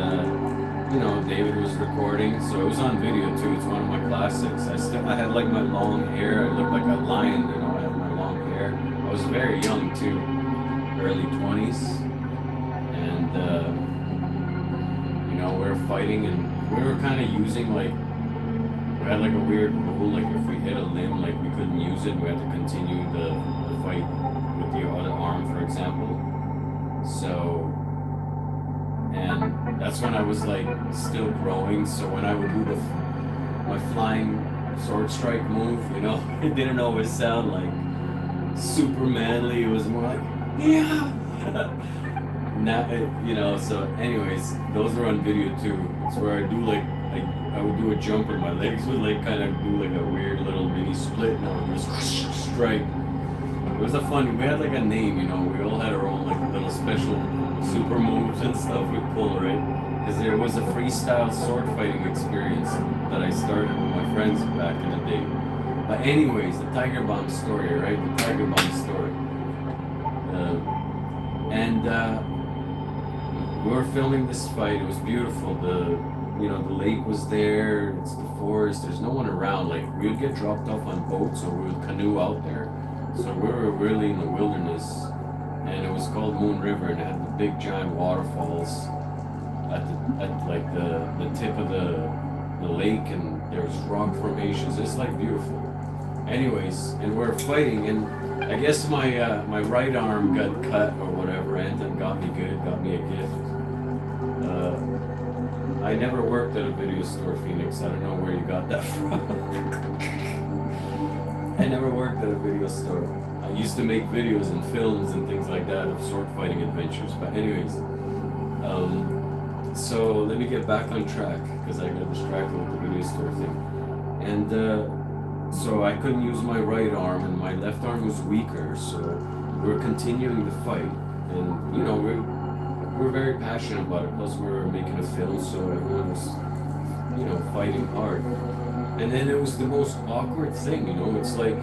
David was recording, so it was on video too. It's one of my classics. I had like my long hair. I looked like a lion, I had my long hair. I was very young too, early 20s, and we were fighting, and we were kind of using we had like a weird rule, like if we hit a limb, like we couldn't use it. We had to continue the fight with the other arm, for example. So. And that's when I was like still growing. So when I would do my flying sword strike move, it didn't always sound like super manly. It was more like, yeah. Now, so anyways, those are on video too. It's where I do I would do a jump and my legs would kind of do like a weird little mini split, and I would just strike. It was a fun. We had like a name, we all had our own like little special super moves and stuff we pull, right? Because there was a freestyle sword fighting experience that I started with my friends back in the day. But anyways, the Tiger Bomb story, right? The Tiger Bomb story. We were filming this fight. It was beautiful. The lake was there. It's the forest. There's no one around. Like, we would get dropped off on boats, or we would canoe out there. So we were really in the wilderness. And it was called Moon River, and it had the big giant waterfalls at the tip of the lake, and there was rock formations. It's like beautiful. Anyways, and we're fighting, and I guess my right arm got cut or whatever. Anton got me a gift. I never worked at a video store, Phoenix. I don't know where you got that from. I never worked at a video store. I used to make videos and films and things like that of sword fighting adventures. But anyways, so let me get back on track because I got distracted with the video store thing. And so I couldn't use my right arm, and my left arm was weaker. So we were continuing the fight, and we're very passionate about it. Plus we were making a film, so everyone was fighting hard. And then it was the most awkward thing, it's like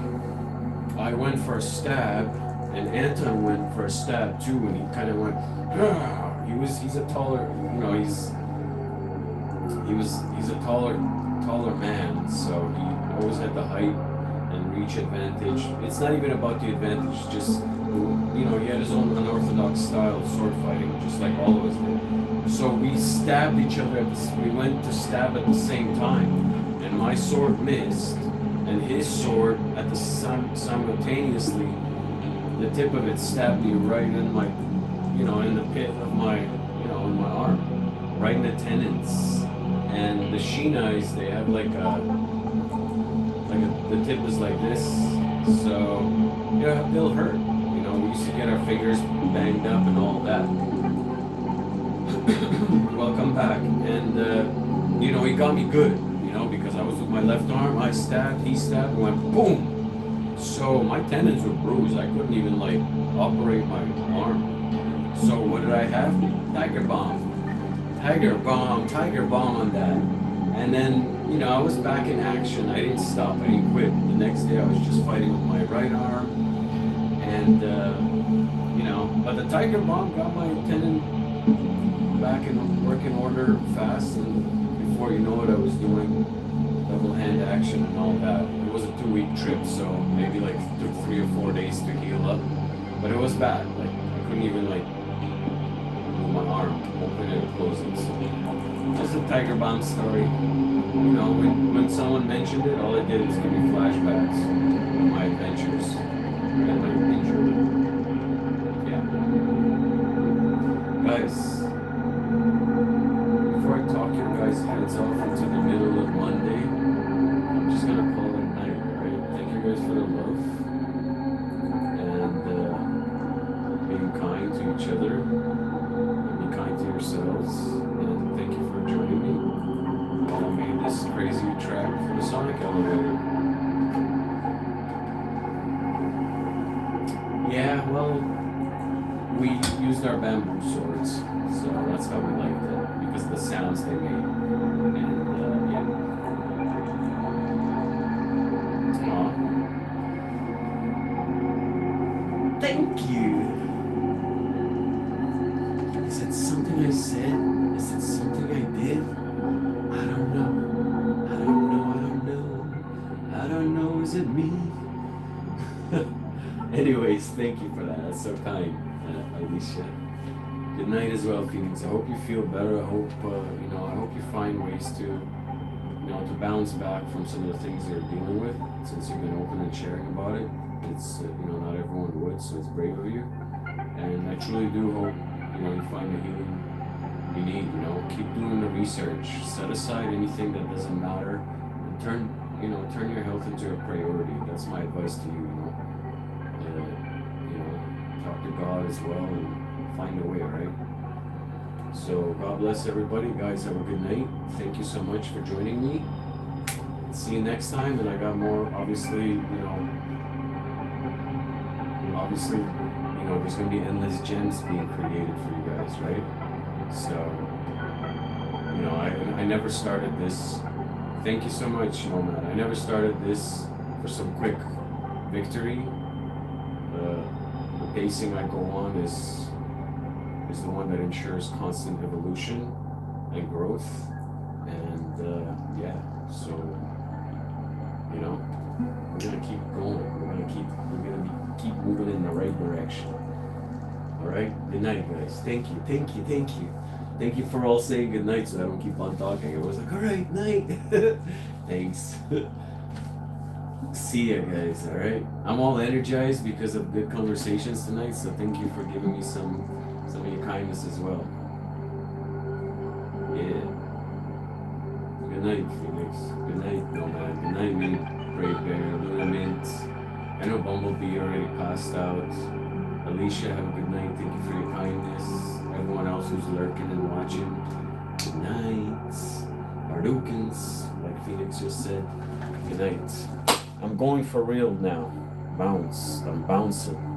I went for a stab, and Anton went for a stab too, and he kind of went, ah! He's a taller, he's a taller man, so he always had the height and reach advantage. It's not even about the advantage, just you know, he had his own unorthodox style of sword fighting, just like all of us did. So we stabbed each other. We went to stab at the same time, and my sword missed, and his sword at the simultaneously, the tip of it stabbed me right in my, you know, in the pit of my, you know, in my arm, right in the tendons. And the shinais, they have the tip is like this, so yeah, they'll hurt. You know, we used to get our fingers banged up and all that. Welcome back. And you know, he got me good, you know, because I was with my left arm, I stabbed, he stabbed, and went boom. So my tendons were bruised. I couldn't even like operate my arm. So what did I have? Tiger bomb on that. And then, you know, I was back in action. I didn't stop, I didn't quit. The next day I was just fighting with my right arm. And, you know, but the tiger bomb got my tendon back in working order fast. And before you know it, I was doing double hand action and all that. It was a 2-week trip, so maybe like took 3 or 4 days to heal up. But it was bad. Like, I couldn't even like my arm, open it and close it. So just a tiger bomb story. You know, when someone mentioned it, all it did was give me flashbacks of my adventures and my injury. Yeah. Guys, before I talk your guys' heads off into the middle of Monday, I'm just gonna call it a night, right? Thank you guys for the love and being kind to each other. Kind to yourselves, and thank you for joining me while I made this crazy track for the Sonic Elevator. Yeah, well, we used our bamboo swords, so that's how we liked it, because of the sounds they made. And yeah. Aww. Thank you. Is it something I said? Is it something I did? I don't know. Is it me? Anyways, thank you for that. That's so kind, Alicia. Good night as well, Phoenix. I hope you feel better. I hope you know. I hope you find ways to, you know, to bounce back from some of the things you're dealing with. Since you've been open and sharing about it, it's you know, not everyone would, so it's brave of you. And I truly do hope, you know, you find the healing you need. You know, keep doing the research. Set aside anything that doesn't matter, and turn your health into a priority. That's my advice to you. You know, talk to God as well and find a way. Right. So God bless everybody, guys. Have a good night. Thank you so much for joining me. See you next time. And I got more. Obviously, you know, there's gonna be endless gems being created for you guys, right? So, you know, I never started this. Thank you so much, Nomad. I never started this for some quick victory. The pacing I go on is the one that ensures constant evolution and growth. And yeah, so you know, we're gonna keep going. We're gonna keep moving in the right direction. All right. Good night, guys. Thank you. Thank you for all saying good night, so I don't keep on talking. It was like, all right, night. Thanks. See ya, guys. All right. I'm all energized because of good conversations tonight, so thank you for giving me some of your kindness as well. Yeah. Good night, Phoenix. Good night, Nomad. Good night, Mint, Brave Bear, Luna Mint. I know Bumblebee already passed out. Alicia, have a good night. Thank you for your kindness. Everyone else who's lurking and watching, good night. Ardukins, like Phoenix just said, good night. I'm going for real now. I'm bouncing.